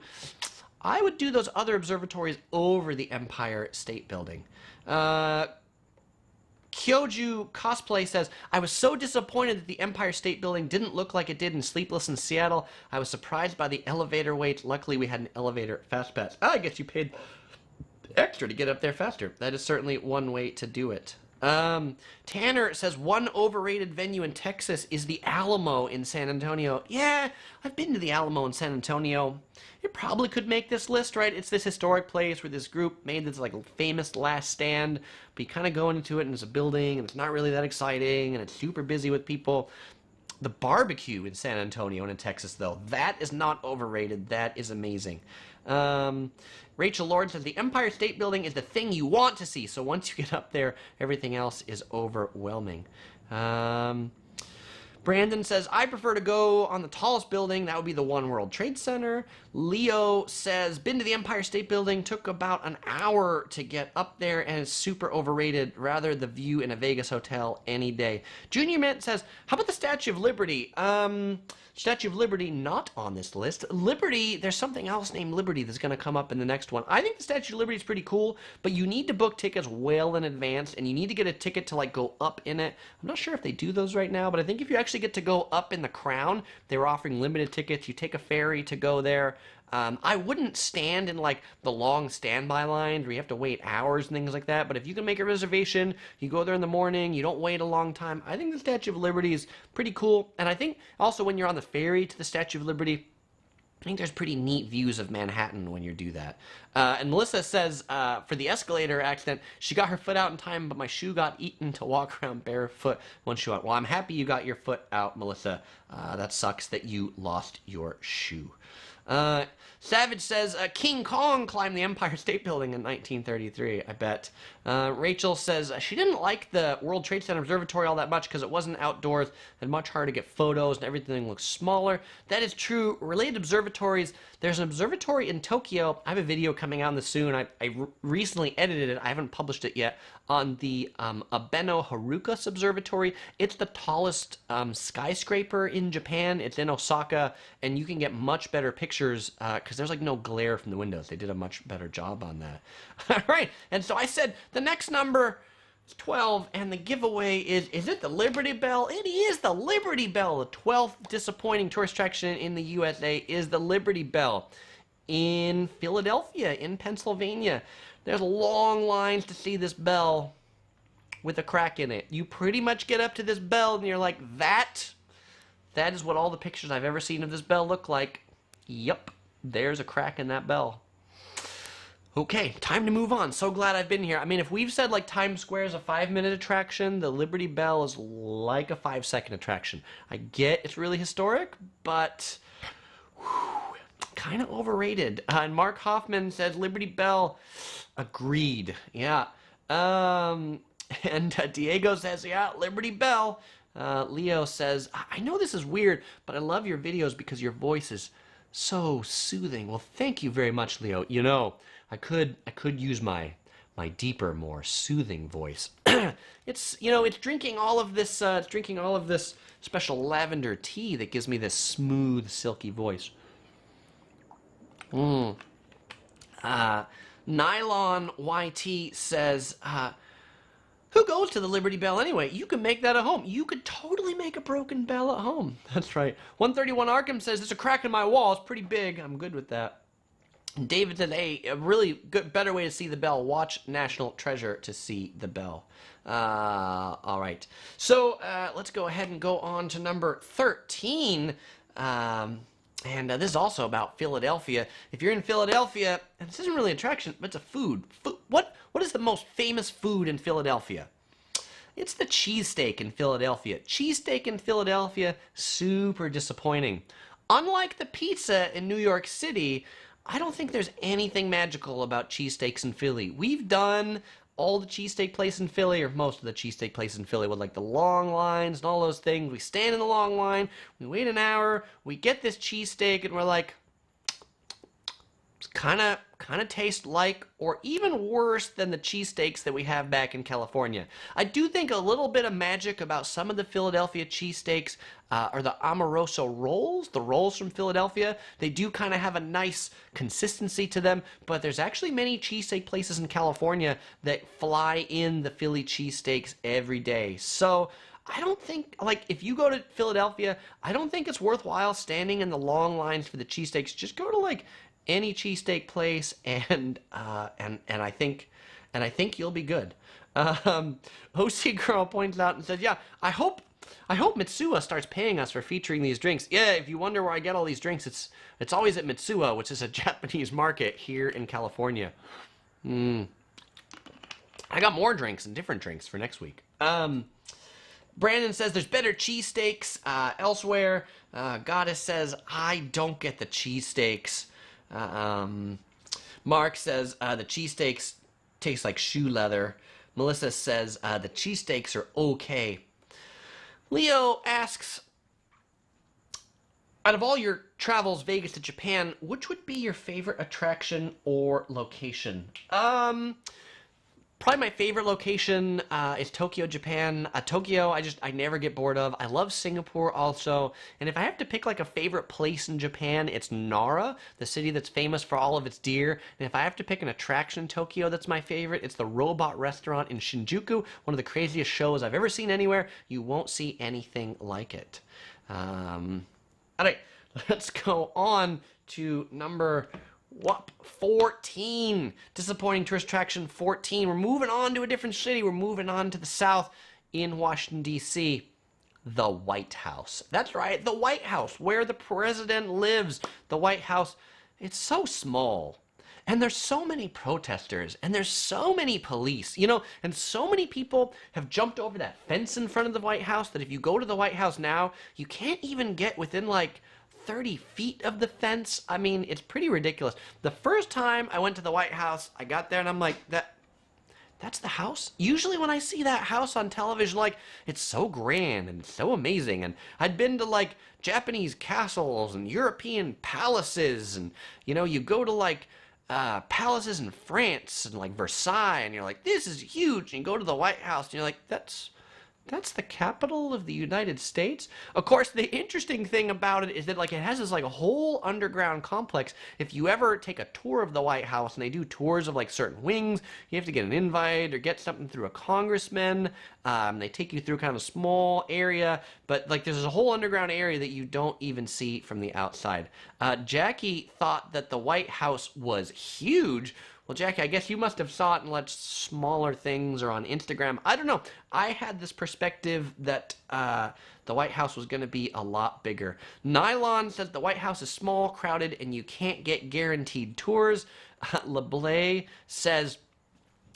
I would do those other observatories over the Empire State Building. Kyoju Cosplay says, I was so disappointed that the Empire State Building didn't look like it did in Sleepless in Seattle. I was surprised by the elevator wait. Luckily, we had an elevator fast pass. I guess you paid extra to get up there faster. That is certainly one way to do it. Tanner says, one overrated venue in Texas is the Alamo in San Antonio. Yeah, I've been to the Alamo in San Antonio. It probably could make this list, right? It's this historic place where this group made this like famous last stand, but you kind of go into it and it's a building and it's not really that exciting and it's super busy with people. The barbecue in San Antonio and in Texas, though, that is not overrated. That is amazing. Rachel Lord says, the Empire State Building is the thing you want to see, so once you get up there, everything else is overwhelming. Brandon says, I prefer to go on the tallest building. That would be the One World Trade Center. Leo says, been to the Empire State Building. Took about an hour to get up there and is super overrated. Rather the view in a Vegas hotel any day. Junior Mint says, how about the Statue of Liberty? Statue of Liberty not on this list. Liberty, there's something else named Liberty that's going to come up in the next one. I think the Statue of Liberty is pretty cool, but you need to book tickets well in advance, and you need to get a ticket to like go up in it. I'm not sure if they do those right now, but I think if you actually get to go up in the crown, they were offering limited tickets. You take a ferry to go there. I wouldn't stand in like the long standby lines where you have to wait hours and things like that, but if you can make a reservation, you go there in the morning, you don't wait a long time. I think the Statue of Liberty is pretty cool, and I think also when you're on the ferry to the Statue of Liberty, I think there's pretty neat views of Manhattan when you do that. And Melissa says, for the escalator accident, she got her foot out in time, but my shoe got eaten to walk around barefoot when she went. Well, I'm happy you got your foot out, Melissa. That sucks that you lost your shoe. Savage says, King Kong climbed the Empire State Building in 1933, I bet. Rachel says, she didn't like the World Trade Center Observatory all that much because it wasn't outdoors and much harder to get photos and everything looks smaller. That is true. Related observatories, there's an observatory in Tokyo. I have a video coming out on this soon. I recently edited it. I haven't published it yet. On the Abeno Haruka Observatory. It's the tallest skyscraper in Japan. It's in Osaka, and you can get much better pictures because there's like no glare from the windows. They did a much better job on that. All right, and so I said the next number is 12, and the giveaway is it the Liberty Bell? It is the Liberty Bell. The 12th disappointing tourist attraction in the USA is the Liberty Bell in Philadelphia, in Pennsylvania. There's long lines to see this bell with a crack in it. You pretty much get up to this bell and you're like, that is what all the pictures I've ever seen of this bell look like. Yup, there's a crack in that bell. Okay, time to move on. So glad I've been here. I mean, if we've said like Times Square is a 5-minute attraction, the Liberty Bell is like a 5-second attraction. I get it's really historic, but kind of overrated. And Mark Hoffman says Liberty Bell. Agreed. Yeah. And Diego says, yeah, Liberty Bell. Leo says, I know this is weird, but I love your videos because your voice is so soothing. Well, thank you very much, Leo. You know, I could use my my deeper, more soothing voice. It's drinking all of this special lavender tea that gives me this smooth, silky voice. Nylon YT says, who goes to the Liberty Bell anyway? You can make that at home. You could totally make a broken bell at home. That's right. 131 Arkham says, there's a crack in my wall. It's pretty big. I'm good with that. David said, hey, a really good, better way to see the bell. Watch National Treasure to see the bell. All right. So let's go ahead and go on to number 13. And this is also about Philadelphia. If you're in Philadelphia, and this isn't really an attraction, but it's a food. What is the most famous food in Philadelphia? It's the cheesesteak in Philadelphia. Cheesesteak in Philadelphia, super disappointing. Unlike the pizza in New York City, I don't think there's anything magical about cheesesteaks in Philly. We've done all the cheesesteak places in Philly, or most of the cheesesteak places in Philly, with like the long lines and all those things. We stand in the long line, we wait an hour, we get this cheesesteak, and we're like, it's kind of tastes like, or even worse than the cheesesteaks that we have back in California. I do think a little bit of magic about some of the Philadelphia cheesesteaks are the Amoroso rolls, the rolls from Philadelphia. They do kind of have a nice consistency to them, but there's actually many cheesesteak places in California that fly in the Philly cheesesteaks every day. So I don't think, like, if you go to Philadelphia, I don't think it's worthwhile standing in the long lines for the cheesesteaks. Just go to, like, any cheesesteak place, and I think you'll be good. OC Girl points out and says, yeah, I hope Mitsuwa starts paying us for featuring these drinks. Yeah, if you wonder where I get all these drinks, it's always at Mitsuwa, which is a Japanese market here in California. I got more drinks and different drinks for next week. Brandon says there's better cheesesteaks elsewhere. Goddess says, I don't get the cheesesteaks. Mark says the cheesesteaks taste like shoe leather. Melissa says the cheesesteaks are okay. Leo asks, out of all your travels, Vegas to Japan, which would be your favorite attraction or location? Probably my favorite location is Tokyo, Japan. Tokyo, I never get bored of. I love Singapore also. And if I have to pick like a favorite place in Japan, it's Nara, the city that's famous for all of its deer. And if I have to pick an attraction in Tokyo that's my favorite, it's the Robot Restaurant in Shinjuku, one of the craziest shows I've ever seen anywhere. You won't see anything like it. All right, let's go on to number 14. Disappointing tourist attraction 14. We're moving on to a different city. We're moving on to the south in Washington, D.C. The White House. That's right, the White House, where the president lives. The White House, it's so small. And there's so many protesters, and there's so many police, and so many people have jumped over that fence in front of the White House that if you go to the White House now, you can't even get within like 30 feet of the fence. I mean, it's pretty ridiculous. The first time I went to the White House, I got there and I'm like, that's the house? Usually when I see that house on television, like, it's so grand and so amazing. And I'd been to like Japanese castles and European palaces, and you go to like palaces in France and like Versailles, and you're like, this is huge. And you go to the White House and you're like, that's the capital of the United States? Of course, the interesting thing about it is that like it has this like a whole underground complex. If you ever take a tour of the White House, and they do tours of like certain wings, you have to get an invite or get something through a congressman. They take you through kind of a small area, but like there's a whole underground area that you don't even see from the outside. Jackie thought that the White House was huge. Well, Jackie, I guess you must have saw it in much smaller things or on Instagram. I don't know. I had this perspective that the White House was going to be a lot bigger. Nylon says the White House is small, crowded, and you can't get guaranteed tours. LeBlay says,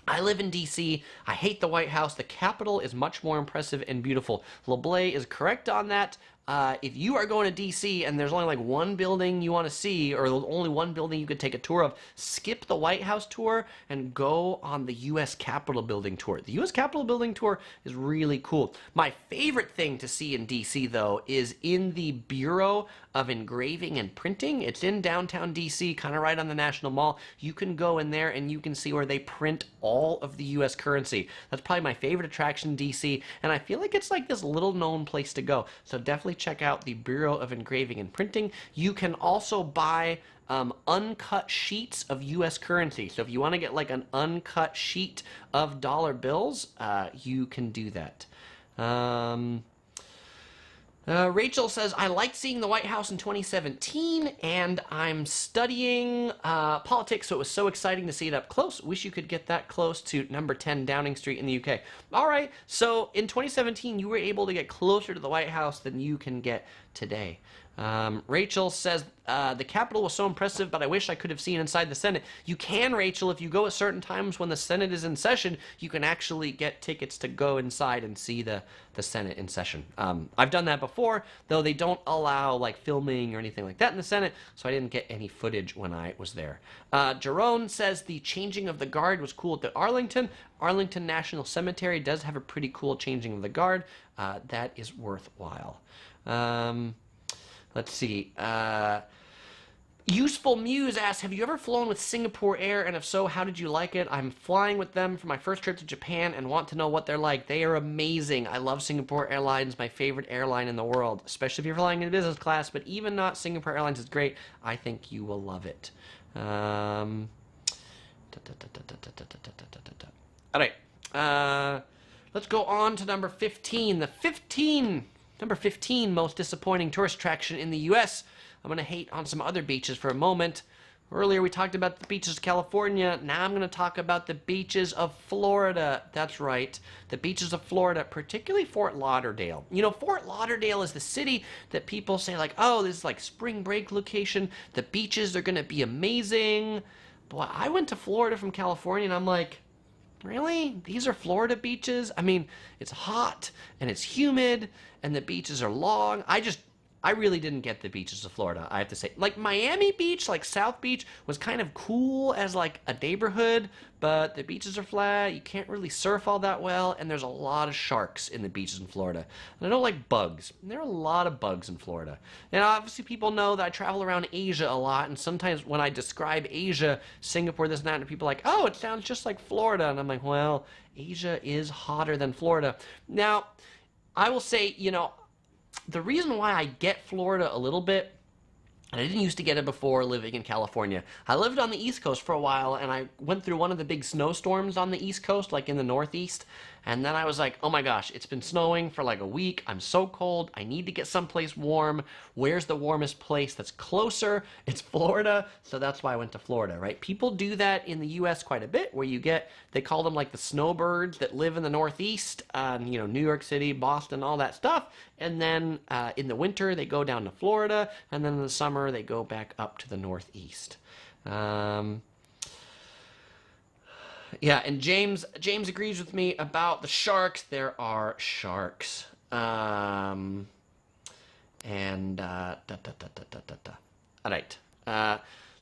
I live in D.C. I hate the White House. The Capitol is much more impressive and beautiful. LeBlay is correct on that. if you are going to DC and there's only like one building you want to see, or only one building you could take a tour of, skip the White House tour and go on the U.S. Capitol Building tour. The U.S. Capitol Building tour is really cool. My favorite thing to see in DC, though, is in the Bureau of Engraving and Printing. It's in downtown DC, kind of right on the National Mall. You can go in there and you can see where they print all of the U.S. currency. That's probably my favorite attraction in DC, and I feel like it's like this little known place to go. So definitely check out the Bureau of Engraving and Printing. You can also buy uncut sheets of U.S. currency. So if you want to get like an uncut sheet of dollar bills, you can do that. Rachel says, I liked seeing the White House in 2017, and I'm studying politics, so it was so exciting to see it up close. Wish you could get that close to number 10 Downing Street in the UK. All right, so in 2017, you were able to get closer to the White House than you can get today. Rachel says, the Capitol was so impressive, but I wish I could have seen inside the Senate. You can, Rachel, if you go at certain times when the Senate is in session, you can actually get tickets to go inside and see the Senate in session. I've done that before, though they don't allow like filming or anything like that in the Senate, so I didn't get any footage when I was there. Jerome says the changing of the guard was cool at the Arlington. Arlington National Cemetery does have a pretty cool changing of the guard. That is worthwhile. Let's see. Useful Muse asks, have you ever flown with Singapore Air, and if so, how did you like it? I'm flying with them for my first trip to Japan and want to know what they're like. They are amazing. I love Singapore Airlines, my favorite airline in the world, especially if you're flying in business class, but even not, Singapore Airlines is great. I think you will love it. All right. Let's go on to number 15. Number 15 most disappointing tourist attraction in the U.S. I'm going to hate on some other beaches for a moment. Earlier we talked about the beaches of California. Now I'm going to talk about the beaches of Florida. That's right, the beaches of Florida, particularly Fort Lauderdale. You know, Fort Lauderdale is the city that people say like, oh, this is like spring break location. The beaches are going to be amazing. Boy, I went to Florida from California and I'm like, really? These are Florida beaches? I mean, it's hot and it's humid and the beaches are long. I really didn't get the beaches of Florida, I have to say. Like Miami Beach, like South Beach, was kind of cool as like a neighborhood, but the beaches are flat, you can't really surf all that well, and there's a lot of sharks in the beaches in Florida. And I don't like bugs. There are a lot of bugs in Florida. And obviously people know that I travel around Asia a lot, and sometimes when I describe Asia, Singapore, this and that, and people are like, oh, it sounds just like Florida. And I'm like, well, Asia is hotter than Florida. Now, I will say, you know, the reason why I get Florida a little bit, and I didn't used to get it before living in California. I lived on the East Coast for a while, and I went through one of the big snowstorms on the East Coast, like in the Northeast, and then I was like, oh my gosh, it's been snowing for like a week. I'm so cold. I need to get someplace warm. Where's the warmest place that's closer? It's Florida, so that's why I went to Florida, right? People do that in the U.S. quite a bit, where you get, they call them like the snowbirds that live in the Northeast, you know, New York City, Boston, all that stuff, and then in the winter they go down to Florida, and then in the summer they go back up to the Northeast. Yeah, and James agrees with me about the sharks. There are sharks. All right.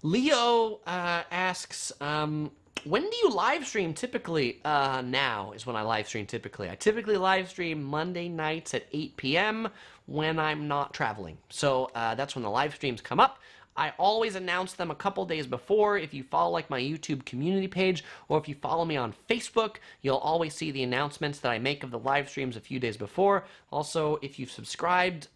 Leo asks, when do you live stream typically? Now is when I live stream typically. I typically live stream Monday nights at 8 p.m. when I'm not traveling. So that's when the live streams come up. I always announce them a couple days before. If you follow like my YouTube community page, or if you follow me on Facebook, you'll always see the announcements that I make of the live streams a few days before. Also, if you've subscribed,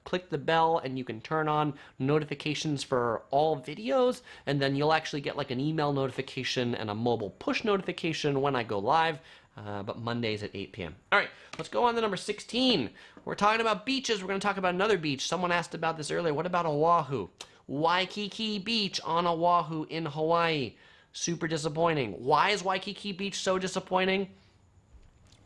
click the bell and you can turn on notifications for all videos, and then you'll actually get like an email notification and a mobile push notification when I go live. But Mondays at 8 p.m. All right, let's go on to number 16. We're talking about beaches. We're going to talk about another beach. Someone asked about this earlier. What about Oahu? Waikiki Beach on Oahu in Hawaii. Super disappointing. Why is Waikiki Beach so disappointing?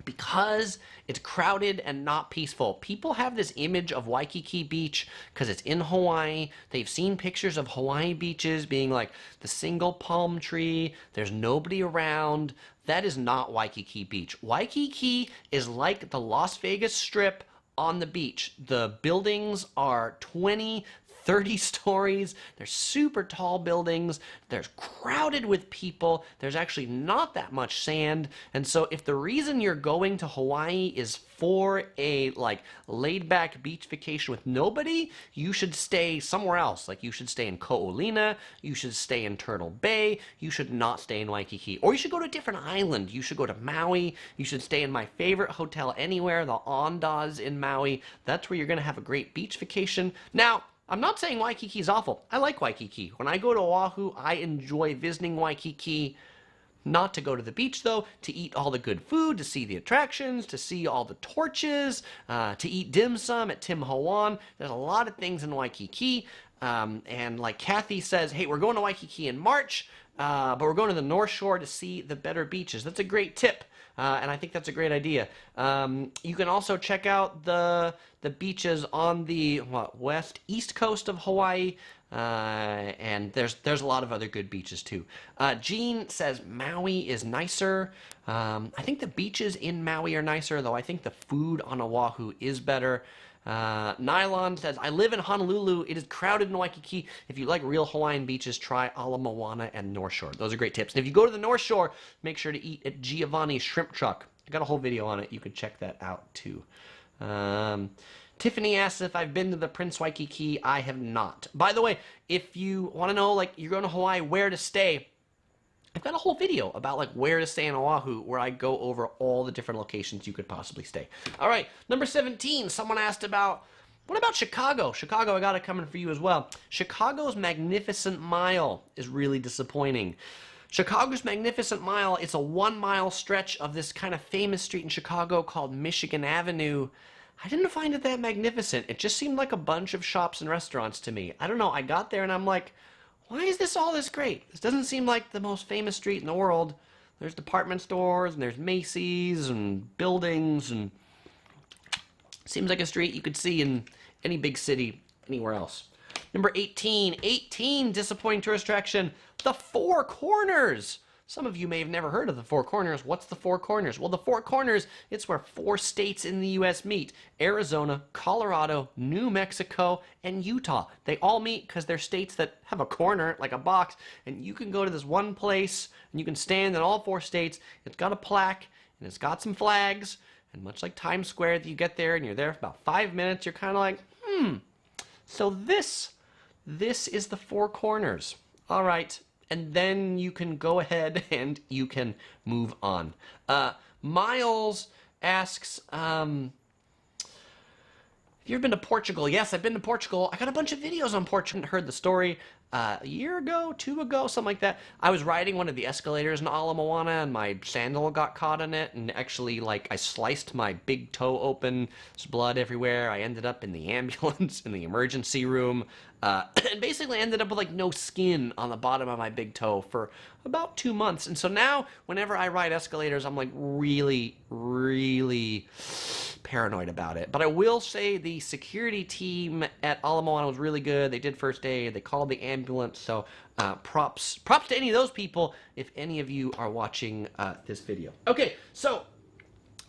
Because it's crowded and not peaceful. People have this image of Waikiki Beach because it's in Hawaii. They've seen pictures of Hawaii beaches being like the single palm tree. There's nobody around. That is not Waikiki Beach. Waikiki is like the Las Vegas Strip on the beach. The buildings are 20, 30 stories. They're super tall buildings. They're crowded with people. There's actually not that much sand. And so if the reason you're going to Hawaii is for a like laid back beach vacation with nobody, you should stay somewhere else. Like you should stay in Ko'olina, you should stay in Turtle Bay, you should not stay in Waikiki. Or you should go to a different island. You should go to Maui. You should stay in my favorite hotel anywhere, the Andaz in Maui. That's where you're going to have a great beach vacation. Now, I'm not saying Waikiki is awful. I like Waikiki. When I go to Oahu, I enjoy visiting Waikiki. Not to go to the beach, though, to eat all the good food, to see the attractions, to see all the torches, to eat dim sum at Tim Ho Wan. There's a lot of things in Waikiki. And like Kathy says, hey, we're going to Waikiki in March, but we're going to the North Shore to see the better beaches. That's a great tip. And I think that's a great idea. You can also check out the beaches on the east coast of Hawaii, and there's a lot of other good beaches too. Jean says Maui is nicer. I think the beaches in Maui are nicer, though I think the food on Oahu is better. Nylon says, I live in Honolulu. It is crowded in Waikiki. If you like real Hawaiian beaches, try Ala Moana and North Shore. Those are great tips. And if you go to the North Shore, make sure to eat at Giovanni's Shrimp Truck. I got a whole video on it. You can check that out too. Tiffany asks if I've been to the Prince Waikiki. I have not. By the way, if you want to know, like, you're going to Hawaii, where to stay, I've got a whole video about like where to stay in Oahu where I go over all the different locations you could possibly stay. All right, number 17, someone asked about, what about Chicago? Chicago, I got it coming for you as well. Chicago's Magnificent Mile is really disappointing. Chicago's Magnificent Mile, it's a 1-mile stretch of this kind of famous street in Chicago called Michigan Avenue. I didn't find it that magnificent. It just seemed like a bunch of shops and restaurants to me. I don't know, I got there and I'm like, why is this all this great? This doesn't seem like the most famous street in the world. There's department stores, and there's Macy's, and buildings, and seems like a street you could see in any big city anywhere else. Number 18, disappointing tourist attraction, the Four Corners. Some of you may have never heard of the Four Corners. What's the Four Corners? Well, the Four Corners, it's where 4 states in the U.S. meet. Arizona, Colorado, New Mexico, and Utah. They all meet because they're states that have a corner, like a box, and you can go to this one place, and you can stand in all 4 states. It's got a plaque, and it's got some flags, and much like Times Square, you get there, and you're there for about 5 minutes, you're kind of like, so this is the Four Corners. All right. And then you can go ahead and you can move on. Miles asks, have you ever been to Portugal? Yes, I've been to Portugal. I got a bunch of videos on Portugal. Heard the story a year ago, 2 ago, something like that. I was riding one of the escalators in Ala Moana and my sandal got caught in it. And actually, like, I sliced my big toe open. There's blood everywhere. I ended up in the ambulance, in the emergency room. And basically ended up with like no skin on the bottom of my big toe for about 2 months. And so now, whenever I ride escalators, I'm like really, really paranoid about it. But I will say the security team at Ala Moana was really good. They did first aid. They called the ambulance. So props to any of those people if any of you are watching this video. Okay, so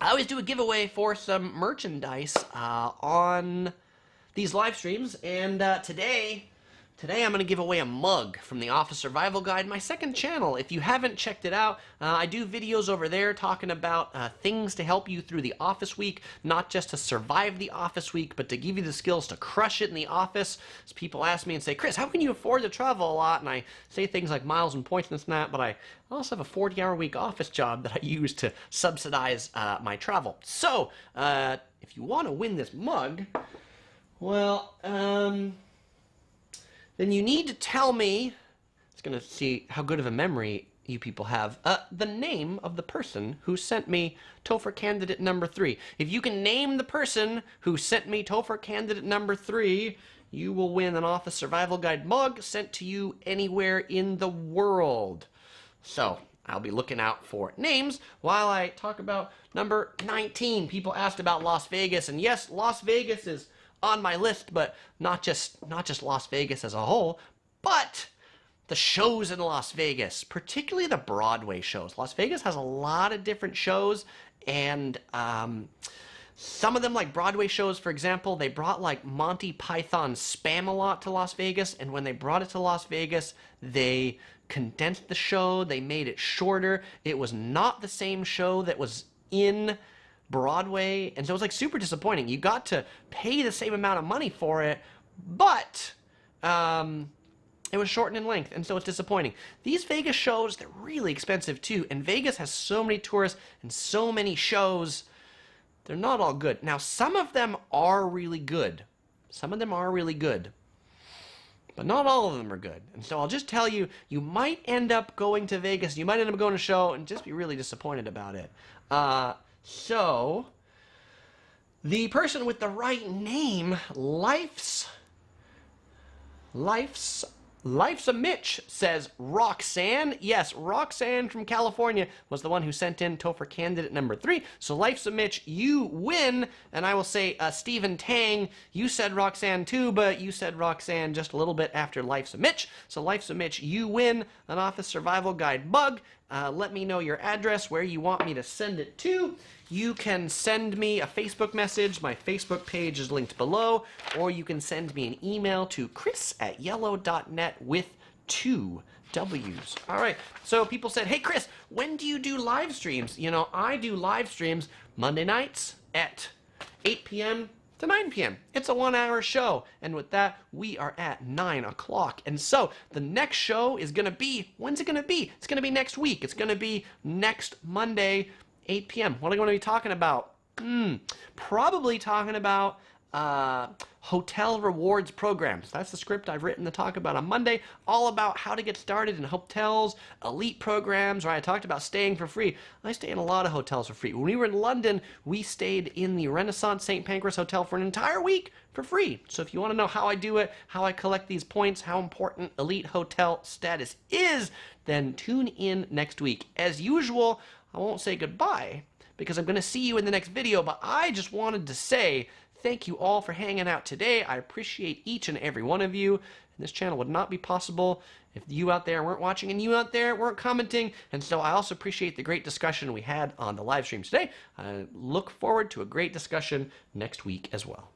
I always do a giveaway for some merchandise on these live streams, and today I'm going to give away a mug from the Office Survival Guide, my second channel. If you haven't checked it out, I do videos over there talking about things to help you through the office week, not just to survive the office week, but to give you the skills to crush it in the office. As people ask me and say, Chris, how can you afford to travel a lot? And I say things like miles and points and this and that, but I also have a 40-hour-a-week office job that I use to subsidize my travel. So, if you want to win this mug, well, then you need to tell me, it's going to see how good of a memory you people have, the name of the person who sent me Topher candidate number 3. If you can name the person who sent me Topher candidate number 3, you will win an Office Survival Guide mug sent to you anywhere in the world. So, I'll be looking out for names while I talk about number 19. People asked about Las Vegas, and yes, Las Vegas is on my list, but not just Las Vegas as a whole, but the shows in Las Vegas, particularly the Broadway shows. Las Vegas has a lot of different shows, and Some of them, like Broadway shows, for example, they brought like Monty Python's Spam-A-Lot to Las Vegas, and when they brought it to Las Vegas, they condensed the show, they made it shorter. It was not the same show that was in Broadway, and so it was like super disappointing. You got to pay the same amount of money for it, but it was shortened in length, and so it's disappointing. These Vegas shows, they're really expensive too, and Vegas has so many tourists and so many shows. They're not all good. Now, some of them are really good. Some of them are really good. But not all of them are good. And so I'll just tell you, you might end up going to Vegas, you might end up going to a show and just be really disappointed about it. So, the person with the right name, Life's a Mitch, says Roxanne. Yes, Roxanne from California was the one who sent in Topher candidate number 3. So Life's a Mitch, you win. And I will say, Stephen Tang, you said Roxanne too, but you said Roxanne just a little bit after Life's a Mitch. So Life's a Mitch, you win an Office Survival Guide mug. Let me know your address, where you want me to send it to. You can send me a Facebook message. My Facebook page is linked below. Or you can send me an email to chris@yellow.net with 2 W's. All right, so people said, hey, Chris, when do you do live streams? You know, I do live streams Monday nights at 8 p.m. to 9 p.m. It's a 1-hour show. And with that, we are at 9 o'clock. And so the next show is going to be, when's it going to be? It's going to be next week. It's going to be next Monday, 8 p.m. What are we going to be talking about? Probably talking about hotel rewards programs. That's the script I've written to talk about on Monday, all about how to get started in hotels, elite programs, right? I talked about staying for free. I stay in a lot of hotels for free. When we were in London, we stayed in the Renaissance St. Pancras Hotel for an entire week for free. So if you want to know how I do it, how I collect these points, how important elite hotel status is, then tune in next week. As usual, I won't say goodbye because I'm going to see you in the next video, but I just wanted to say thank you all for hanging out today. I appreciate each and every one of you. And this channel would not be possible if you out there weren't watching and you out there weren't commenting. And so I also appreciate the great discussion we had on the live stream today. I look forward to a great discussion next week as well.